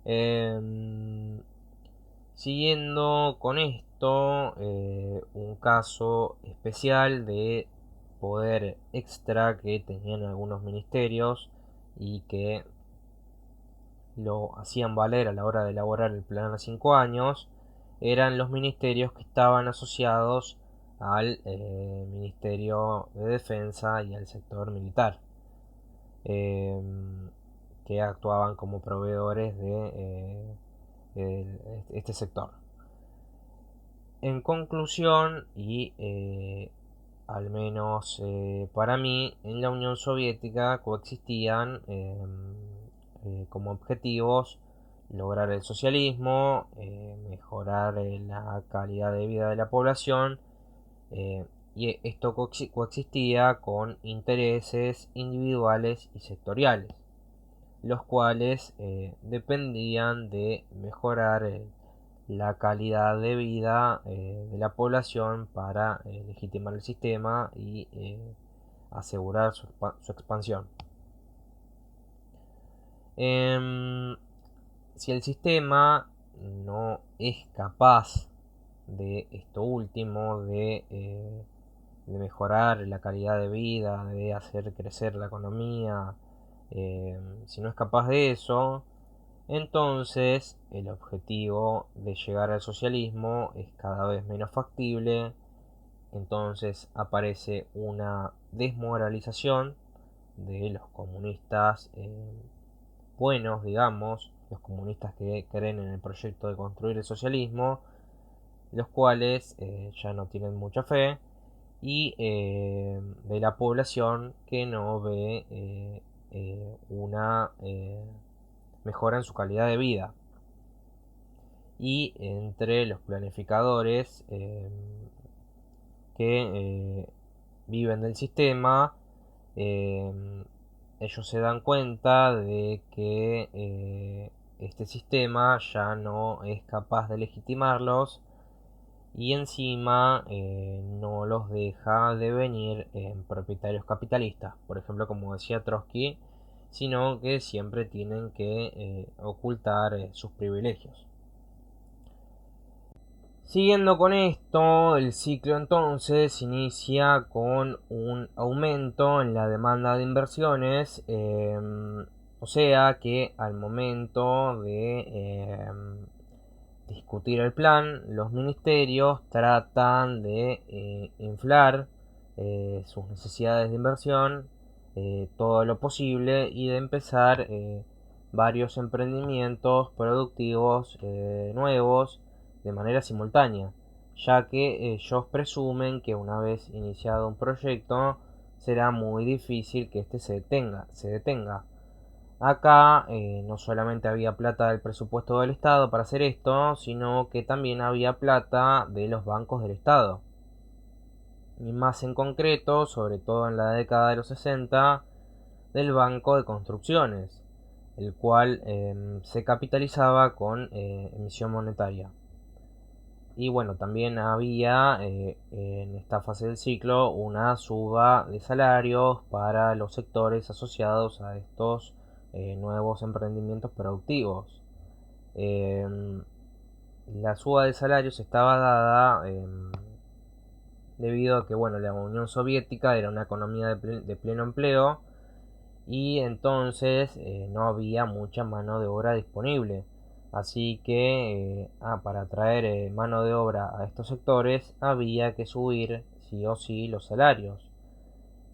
em, siguiendo con esto, un caso especial de poder extra que tenían algunos ministerios y que lo hacían valer a la hora de elaborar el plan a 5 años, eran los ministerios que estaban asociados al Ministerio de Defensa y al sector militar, eh, que actuaban como proveedores de este sector. En conclusión, y al menos para mí, en la Unión Soviética coexistían como objetivos lograr el socialismo, mejorar la calidad de vida de la población, y esto coexistía con intereses individuales y sectoriales, los cuales dependían de mejorar la calidad de vida de la población para legitimar el sistema y asegurar su expansión. Si el sistema no es capaz de esto último, de mejorar la calidad de vida, de hacer crecer la economía, si no es capaz de eso, entonces el objetivo de llegar al socialismo es cada vez menos factible. Entonces aparece una desmoralización de los comunistas buenos, digamos, los comunistas que creen en el proyecto de construir el socialismo, los cuales ya no tienen mucha fe, y de la población que no ve una mejora en su calidad de vida. Y entre los planificadores que viven del sistema, eh, ellos se dan cuenta de que este sistema ya no es capaz de legitimarlos, y encima no los deja devenir en propietarios capitalistas, por ejemplo, como decía Trotsky, sino que siempre tienen que ocultar sus privilegios. Siguiendo con esto, el ciclo entonces inicia con un aumento en la demanda de inversiones, o sea que al momento de discutir el plan, los ministerios tratan de inflar sus necesidades de inversión todo lo posible, y de empezar varios emprendimientos productivos nuevos de manera simultánea, ya que ellos presumen que una vez iniciado un proyecto será muy difícil que este se detenga. Acá no solamente había plata del presupuesto del Estado para hacer esto, sino que también había plata de los bancos del Estado. Y más en concreto, sobre todo en la década de los 60, del Banco de Construcciones, el cual se capitalizaba con emisión monetaria. Y bueno, también había en esta fase del ciclo una suba de salarios para los sectores asociados a estos nuevos emprendimientos productivos. La suba de salarios estaba dada debido a que bueno, la Unión Soviética era una economía de pleno empleo y entonces no había mucha mano de obra disponible. Así que para atraer mano de obra a estos sectores había que subir sí o sí los salarios.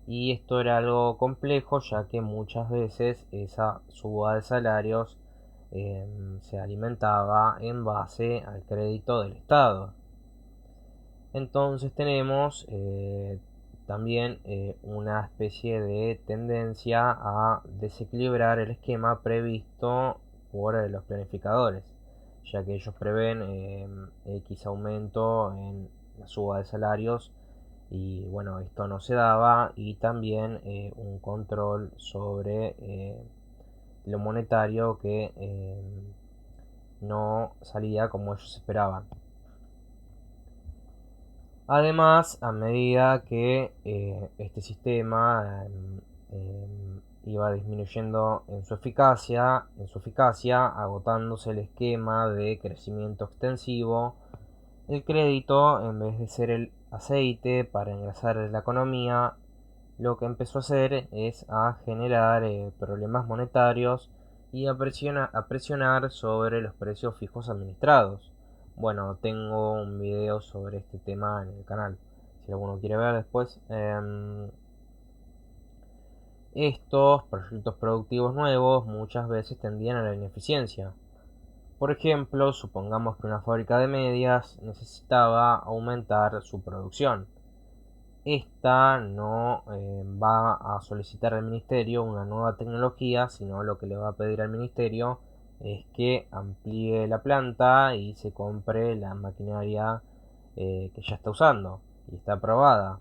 Y esto era algo complejo, ya que muchas veces esa suba de salarios se alimentaba en base al crédito del Estado. Entonces tenemos también una especie de tendencia a desequilibrar el esquema previsto por los planificadores, ya que ellos prevén X aumento en la suba de salarios y bueno, esto no se daba, y también un control sobre lo monetario que no salía como ellos esperaban. Además, a medida que este sistema iba disminuyendo en su eficacia, agotándose el esquema de crecimiento extensivo, el crédito, en vez de ser el aceite para engrasar la economía, lo que empezó a hacer es a generar problemas monetarios y a presionar sobre los precios fijos administrados. Bueno, tengo un video sobre este tema en el canal, si alguno quiere ver después. Estos proyectos productivos nuevos muchas veces tendían a la ineficiencia. Por ejemplo, supongamos que una fábrica de medias necesitaba aumentar su producción. Esta no va a solicitar al ministerio una nueva tecnología, sino lo que le va a pedir al ministerio es que amplíe la planta y se compre la maquinaria que ya está usando y está aprobada.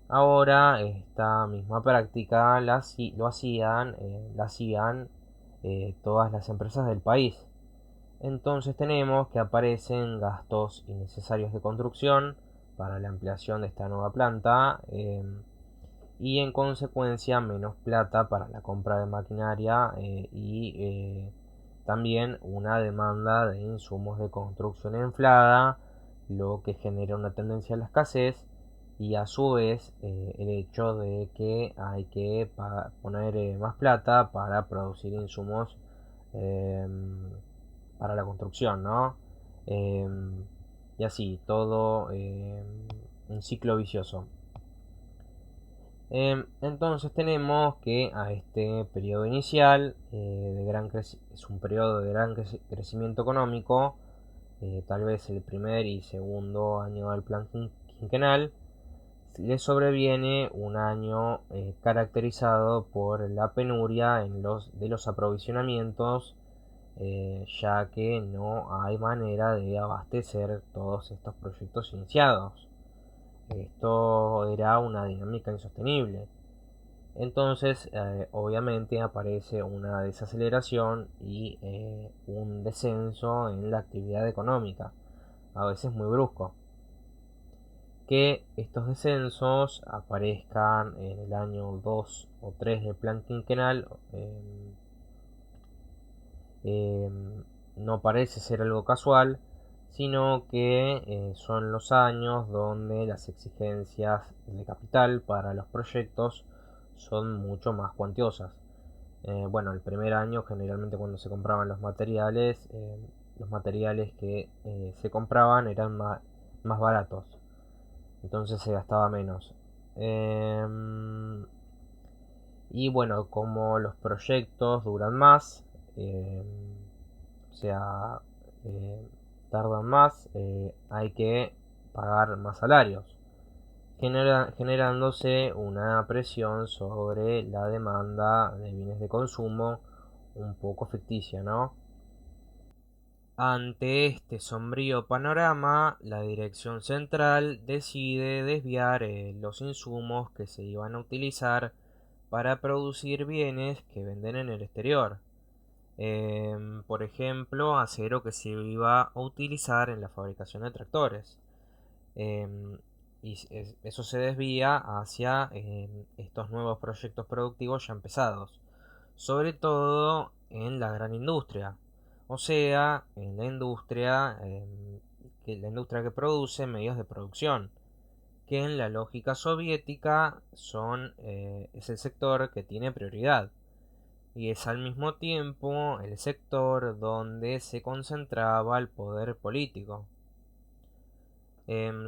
Ahora esta misma práctica la hacían todas las empresas del país. Entonces tenemos que aparecen gastos innecesarios de construcción para la ampliación de esta nueva planta, y en consecuencia menos plata para la compra de maquinaria y también una demanda de insumos de construcción inflada, lo que genera una tendencia a la escasez y a su vez el hecho de que hay que poner más plata para producir insumos para la construcción, ¿no? Y así, todo un ciclo vicioso. Entonces tenemos que a este periodo inicial es un periodo de gran crecimiento económico, tal vez el primer y segundo año del plan quinquenal, le sobreviene un año caracterizado por la penuria de los aprovisionamientos, ya que no hay manera de abastecer todos estos proyectos iniciados. Esto era una dinámica insostenible. Entonces, obviamente aparece una desaceleración y un descenso en la actividad económica, a veces muy brusco. Que estos descensos aparezcan en el año 2 o 3 del plan quinquenal no parece ser algo casual, sino que son los años donde las exigencias de capital para los proyectos son mucho más cuantiosas. Bueno, el primer año generalmente cuando se compraban los materiales que se compraban eran más baratos, entonces se gastaba menos. Y bueno, como los proyectos duran más, o sea, eh, tardan más, hay que pagar más salarios, generándose una presión sobre la demanda de bienes de consumo un poco ficticia, ¿no? Ante este sombrío panorama, la dirección central decide desviar los insumos que se iban a utilizar para producir bienes que venden en el exterior. Por ejemplo, acero que se iba a utilizar en la fabricación de tractores. Em, y eso se desvía hacia estos nuevos proyectos productivos ya empezados, sobre todo en la gran industria, o sea, en la industria que produce medios de producción. que en la lógica soviética es el sector que tiene prioridad y es al mismo tiempo el sector donde se concentraba el poder político.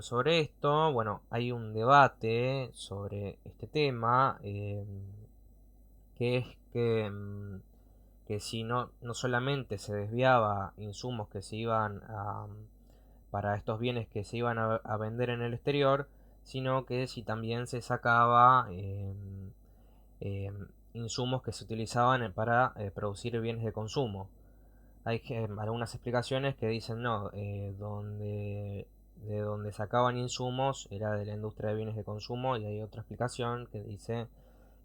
Sobre esto, bueno, hay un debate sobre este tema, que es que si no solamente se desviaba insumos que se iban para estos bienes que se iban a vender en el exterior, sino que si también se sacaba insumos que se utilizaban para producir bienes de consumo. Hay algunas explicaciones que dicen no, de donde sacaban insumos era de la industria de bienes de consumo, y hay otra explicación que dice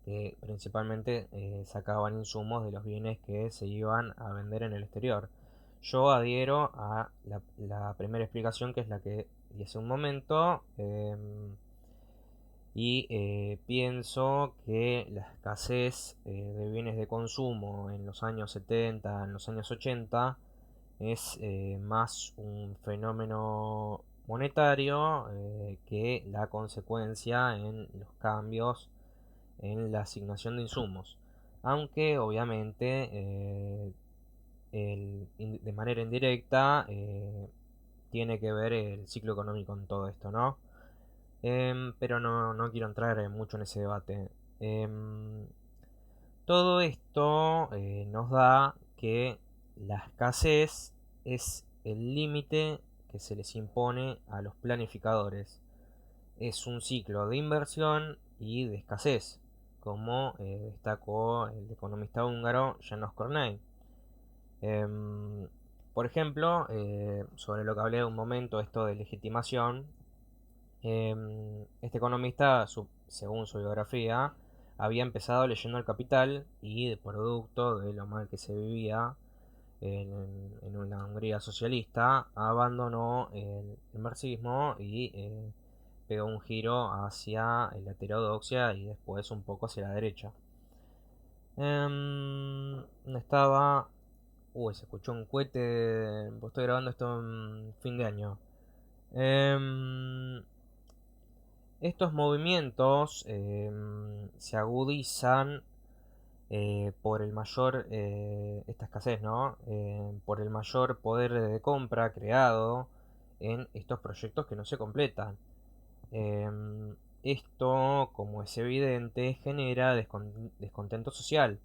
que principalmente sacaban insumos de los bienes que se iban a vender en el exterior. Yo adhiero a la primera explicación, que es la que di hace un momento, y pienso que la escasez de bienes de consumo en los años 70, en los años 80, es más un fenómeno monetario que la consecuencia en los cambios en la asignación de insumos. Aunque obviamente de manera indirecta tiene que ver el ciclo económico en todo esto, ¿no? Pero no quiero entrar mucho en ese debate. Em, Todo esto nos da que la escasez es el límite que se les impone a los planificadores. Es un ciclo de inversión y de escasez, como destacó el economista húngaro János Kornai. Em, por ejemplo, sobre lo que hablé un momento, esto de legitimación, este economista, según su biografía, había empezado leyendo El Capital y, de producto de lo mal que se vivía en una Hungría socialista, abandonó el marxismo y pegó un giro hacia la heterodoxia y después un poco hacia la derecha. Estaba... Uy, se escuchó un cohete. Estoy grabando esto en fin de año. Em, Estos movimientos se agudizan por el mayor, esta escasez, ¿no? Por el mayor poder de compra creado en estos proyectos que no se completan. Esto, como es evidente, genera descontento social.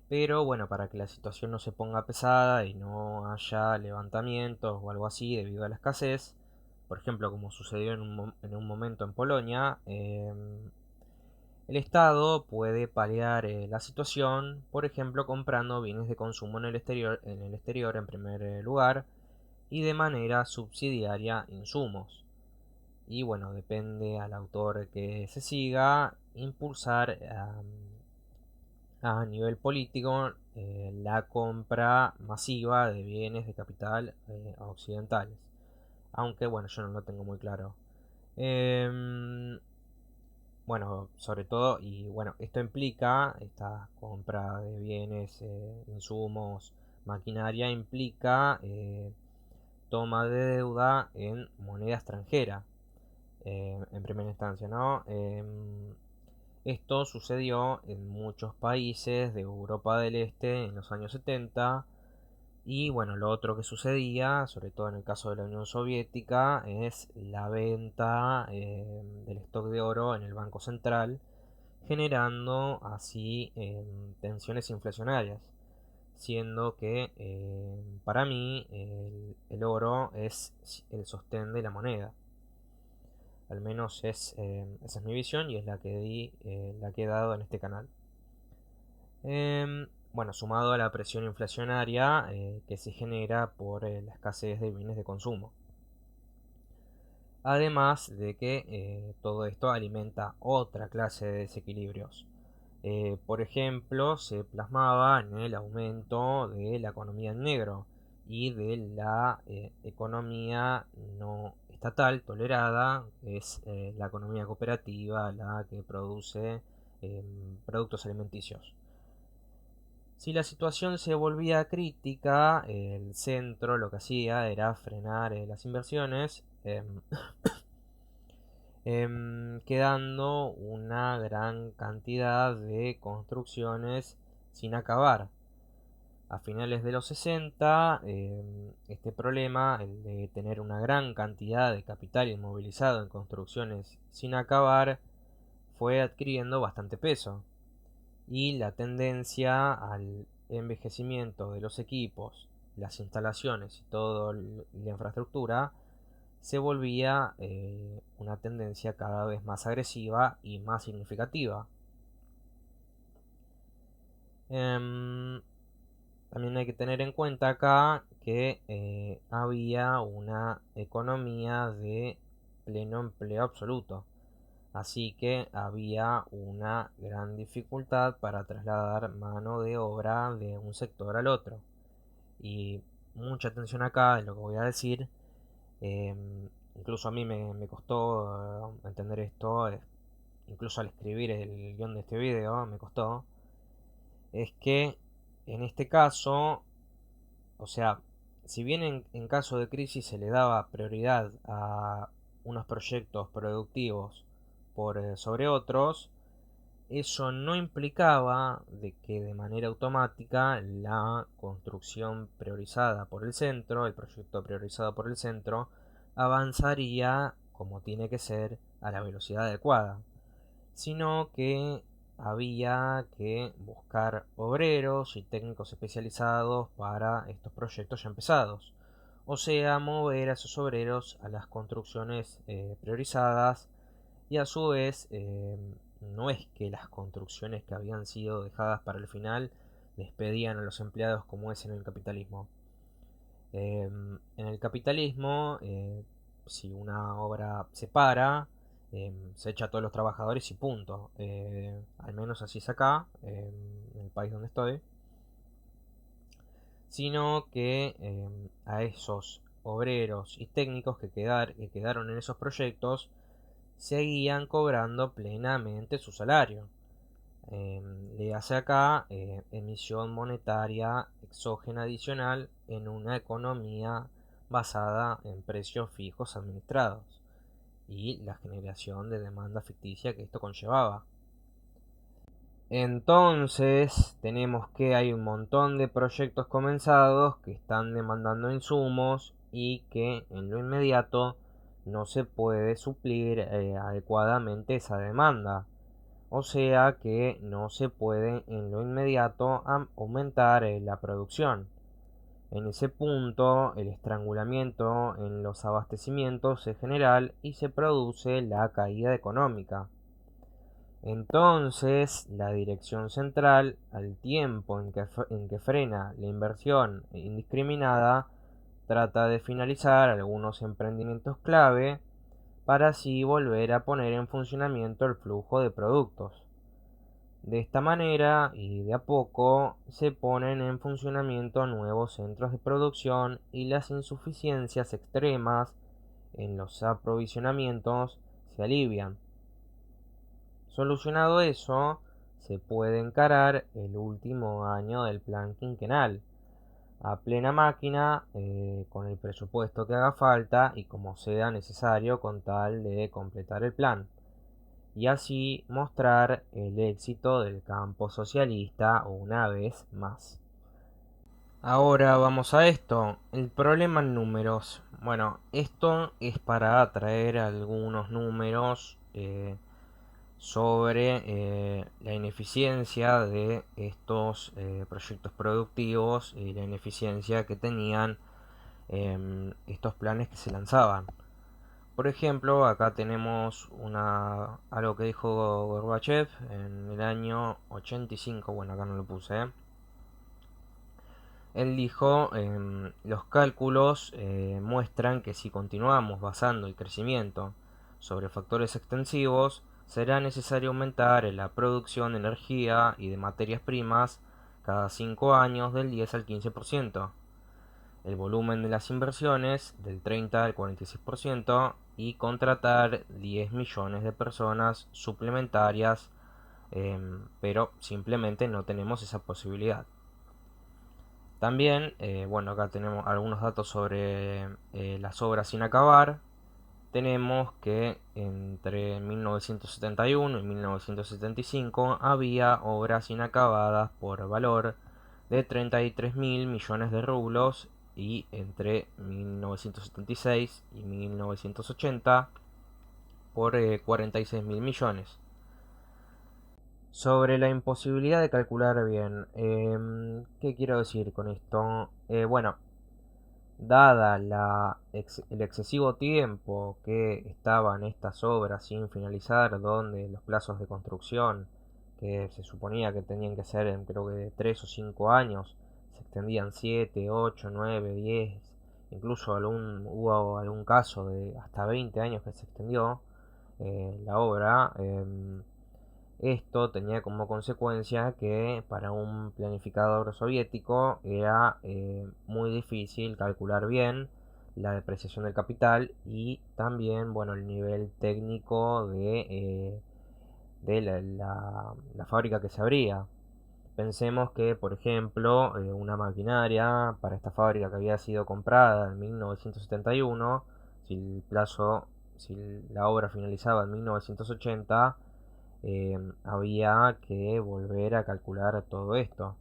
Pero bueno, para que la situación no se ponga pesada y no haya levantamientos o algo así debido a la escasez, por ejemplo, como sucedió en un momento en Polonia, el Estado puede paliar la situación, por ejemplo, comprando bienes de consumo en el exterior en primer lugar, y de manera subsidiaria insumos. Y bueno, depende al autor que se siga impulsar a nivel político la compra masiva de bienes de capital occidentales. Aunque bueno, yo no lo tengo muy claro. Em, bueno, sobre todo, y bueno, esto implica, esta compra de bienes, insumos, maquinaria, implica toma de deuda en moneda extranjera, en primera instancia, ¿no? Esto sucedió en muchos países de Europa del Este en los años 70. Y bueno, lo otro que sucedía, sobre todo en el caso de la Unión Soviética, es la venta del stock de oro en el Banco Central, generando así tensiones inflacionarias, siendo que para mí el oro es el sostén de la moneda. Al menos esa es mi visión y es la que he dado en este canal. Bueno, sumado a la presión inflacionaria que se genera por la escasez de bienes de consumo. Además de que todo esto alimenta otra clase de desequilibrios. Por ejemplo, se plasmaba en el aumento de la economía en negro y de la economía no estatal tolerada, que es la economía cooperativa, la que produce productos alimenticios. Si la situación se volvía crítica, el centro lo que hacía era frenar las inversiones quedando una gran cantidad de construcciones sin acabar. A finales de los 60, este problema, el de tener una gran cantidad de capital inmovilizado en construcciones sin acabar, fue adquiriendo bastante peso, y la tendencia al envejecimiento de los equipos, las instalaciones y toda la infraestructura se volvía una tendencia cada vez más agresiva y más significativa. Em, También hay que tener en cuenta acá que había una economía de pleno empleo absoluto, así que había una gran dificultad para trasladar mano de obra de un sector al otro. Y mucha atención acá de lo que voy a decir. Incluso a mí me costó entender esto, incluso al escribir el guión de este video me costó. Es que en este caso, o sea, si bien en caso de crisis se le daba prioridad a unos proyectos productivos por sobre otros, eso no implicaba de que de manera automática la construcción priorizada por el centro, el proyecto priorizado por el centro, avanzaría como tiene que ser a la velocidad adecuada, sino que había que buscar obreros y técnicos especializados para estos proyectos ya empezados. O sea, mover a esos obreros a las construcciones priorizadas, y a su vez no es que las construcciones que habían sido dejadas para el final despedían a los empleados como es en el capitalismo. En el capitalismo, si una obra se para, se echa a todos los trabajadores y punto. Al menos así es acá, en el país donde estoy. Sino que a esos obreros y técnicos que quedaron en esos proyectos seguían cobrando plenamente su salario. Le hace acá emisión monetaria exógena adicional en una economía basada en precios fijos administrados y la generación de demanda ficticia que esto conllevaba. Entonces tenemos que hay un montón de proyectos comenzados que están demandando insumos y que en lo inmediato no se puede suplir adecuadamente esa demanda. O sea que no se puede en lo inmediato aumentar la producción. En ese punto, el estrangulamiento en los abastecimientos es general y se produce la caída económica. Entonces, la dirección central, al tiempo en que frena la inversión indiscriminada, trata de finalizar algunos emprendimientos clave para así volver a poner en funcionamiento el flujo de productos. De esta manera y de a poco se ponen en funcionamiento nuevos centros de producción y las insuficiencias extremas en los aprovisionamientos se alivian. Solucionado eso, se puede encarar el último año del plan quinquenal a plena máquina, con el presupuesto que haga falta y como sea necesario con tal de completar el plan, y así mostrar el éxito del campo socialista una vez más. Ahora vamos a esto, el problema en números. Bueno, esto es para traer algunos números sobre la ineficiencia de estos proyectos productivos y la ineficiencia que tenían estos planes que se lanzaban. Por ejemplo, acá tenemos algo que dijo Gorbachev en el año 85, bueno, acá no lo puse. Él dijo, los cálculos muestran que si continuamos basando el crecimiento sobre factores extensivos, será necesario aumentar la producción de energía y de materias primas cada 5 años del 10 al 15%, el volumen de las inversiones del 30 al 46% y contratar 10 millones de personas suplementarias, pero simplemente no tenemos esa posibilidad. También, bueno, acá tenemos algunos datos sobre las obras sin acabar. tenemos que entre 1971 y 1975 había obras inacabadas por valor de 33.000 millones de rublos, y entre 1976 y 1980 por 46.000 millones. Sobre la imposibilidad de calcular bien, ¿qué quiero decir con esto? Bueno, dada el excesivo tiempo que estaban estas obras sin finalizar, donde los plazos de construcción, que se suponía que tenían que ser creo que de 3 o 5 años, se extendían 7, 8, 9, 10, incluso hubo algún caso de hasta 20 años que se extendió la obra. Esto tenía como consecuencia que para un planificador soviético era muy difícil calcular bien la depreciación del capital y también, bueno, el nivel técnico de la fábrica que se abría. Pensemos que, por ejemplo, una maquinaria para esta fábrica que había sido comprada en 1971, si el plazo, si la obra finalizaba en 1980, había que volver a calcular todo esto.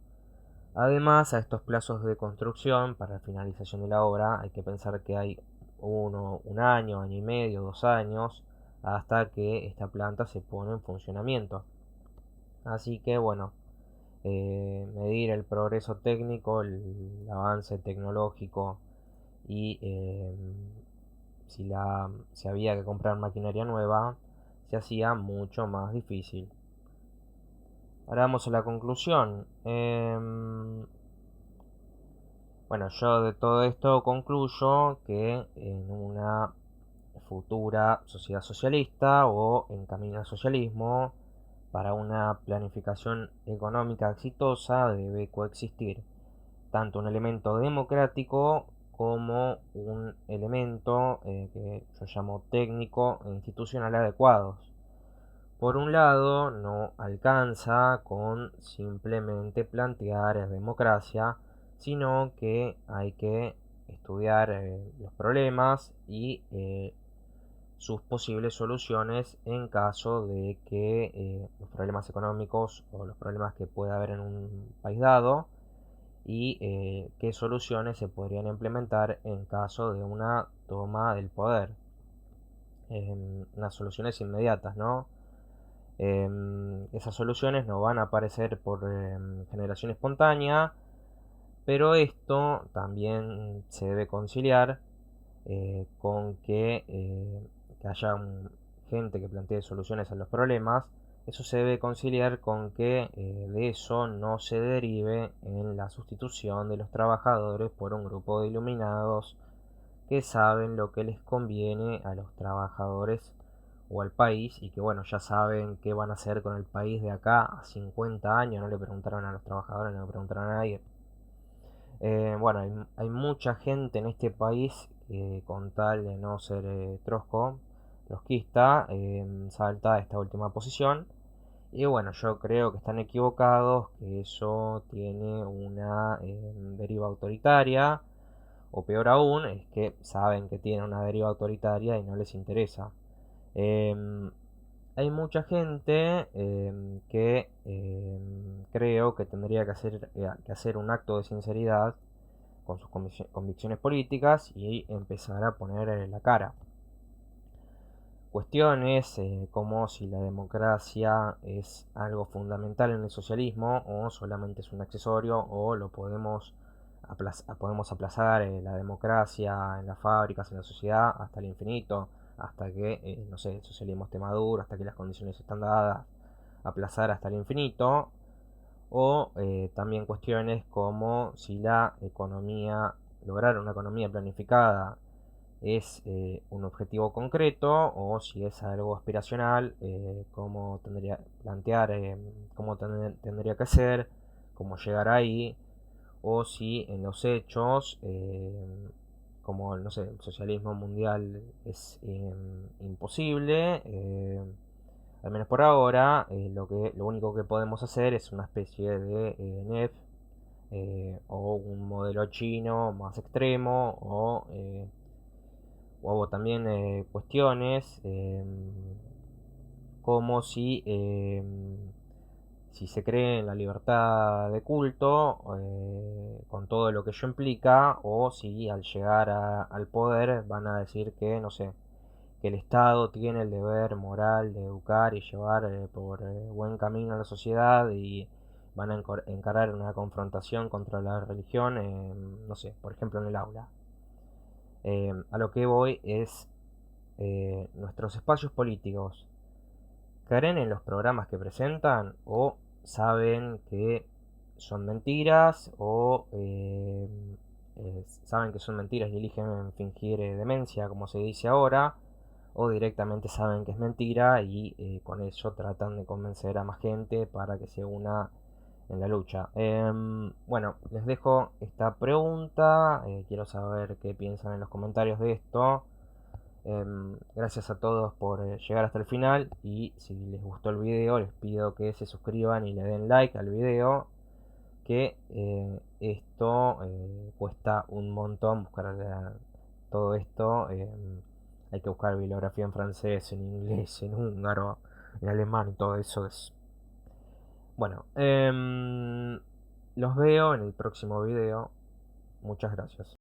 Además, a estos plazos de construcción para la finalización de la obra hay que pensar que hay un año, año y medio, 2 años, hasta que esta planta se pone en funcionamiento. Así que bueno, medir el progreso técnico, el avance tecnológico y si había que comprar maquinaria nueva, se hacía mucho más difícil. Ahora vamos a la conclusión. Bueno, yo de todo esto concluyo que en una futura sociedad socialista o en camino al socialismo, para una planificación económica exitosa debe coexistir tanto un elemento democrático como un elemento que yo llamo técnico e institucional adecuados. Por un lado, no alcanza con simplemente plantear democracia, sino que hay que estudiar los problemas y sus posibles soluciones en caso de que los problemas económicos o los problemas que pueda haber en un país dado, y qué soluciones se podrían implementar en caso de una toma del poder. Unas soluciones inmediatas, ¿no? Esas soluciones no van a aparecer por generación espontánea, pero esto también se debe conciliar con que haya gente que plantee soluciones a los problemas. Eso se debe conciliar con que de eso no se derive en la sustitución de los trabajadores por un grupo de iluminados que saben lo que les conviene a los trabajadores o al país, y que bueno, ya saben qué van a hacer con el país de acá a 50 años. No le preguntaron a los trabajadores, no le preguntaron a nadie. Bueno, hay mucha gente en este país que con tal de no ser trotskista, salta a esta última posición. Y bueno, yo creo que están equivocados, que eso tiene una deriva autoritaria, o peor aún, es que saben que tiene una deriva autoritaria y no les interesa. Em, Hay mucha gente que creo que tendría que hacer un acto de sinceridad con sus convicciones políticas y empezar a poner la cara. Cuestiones como si la democracia es algo fundamental en el socialismo o solamente es un accesorio, o lo podemos aplazar la democracia en las fábricas, en la sociedad, hasta el infinito, hasta que, no sé, el socialismo esté maduro, hasta que las condiciones están dadas, aplazar hasta el infinito. O también cuestiones como si lograr una economía planificada es un objetivo concreto, o si es algo aspiracional, cómo tendría que ser, cómo llegar ahí, o si en los hechos, como no sé, el socialismo mundial es imposible. Al menos por ahora, lo único que podemos hacer es una especie de NEF, o un modelo chino más extremo, o hubo también cuestiones como si se cree en la libertad de culto, con todo lo que ello implica, o si al llegar al poder van a decir que, no sé, que el Estado tiene el deber moral de educar y llevar por buen camino a la sociedad y van a encarar una confrontación contra la religión, no sé, por ejemplo en el aula. A lo que voy es nuestros espacios políticos. ¿Creen en los programas que presentan o saben que son mentiras o saben que son mentiras y eligen fingir demencia, como se dice ahora, o directamente saben que es mentira y con eso tratan de convencer a más gente para que se una en la lucha? Bueno, les dejo esta pregunta, quiero saber qué piensan en los comentarios de esto. Gracias a todos por llegar hasta el final y si les gustó el video les pido que se suscriban y le den like al video, que esto cuesta un montón buscar todo esto. Hay que buscar bibliografía en francés, en inglés, en húngaro, en alemán y todo eso es... Bueno, los veo en el próximo video. Muchas gracias.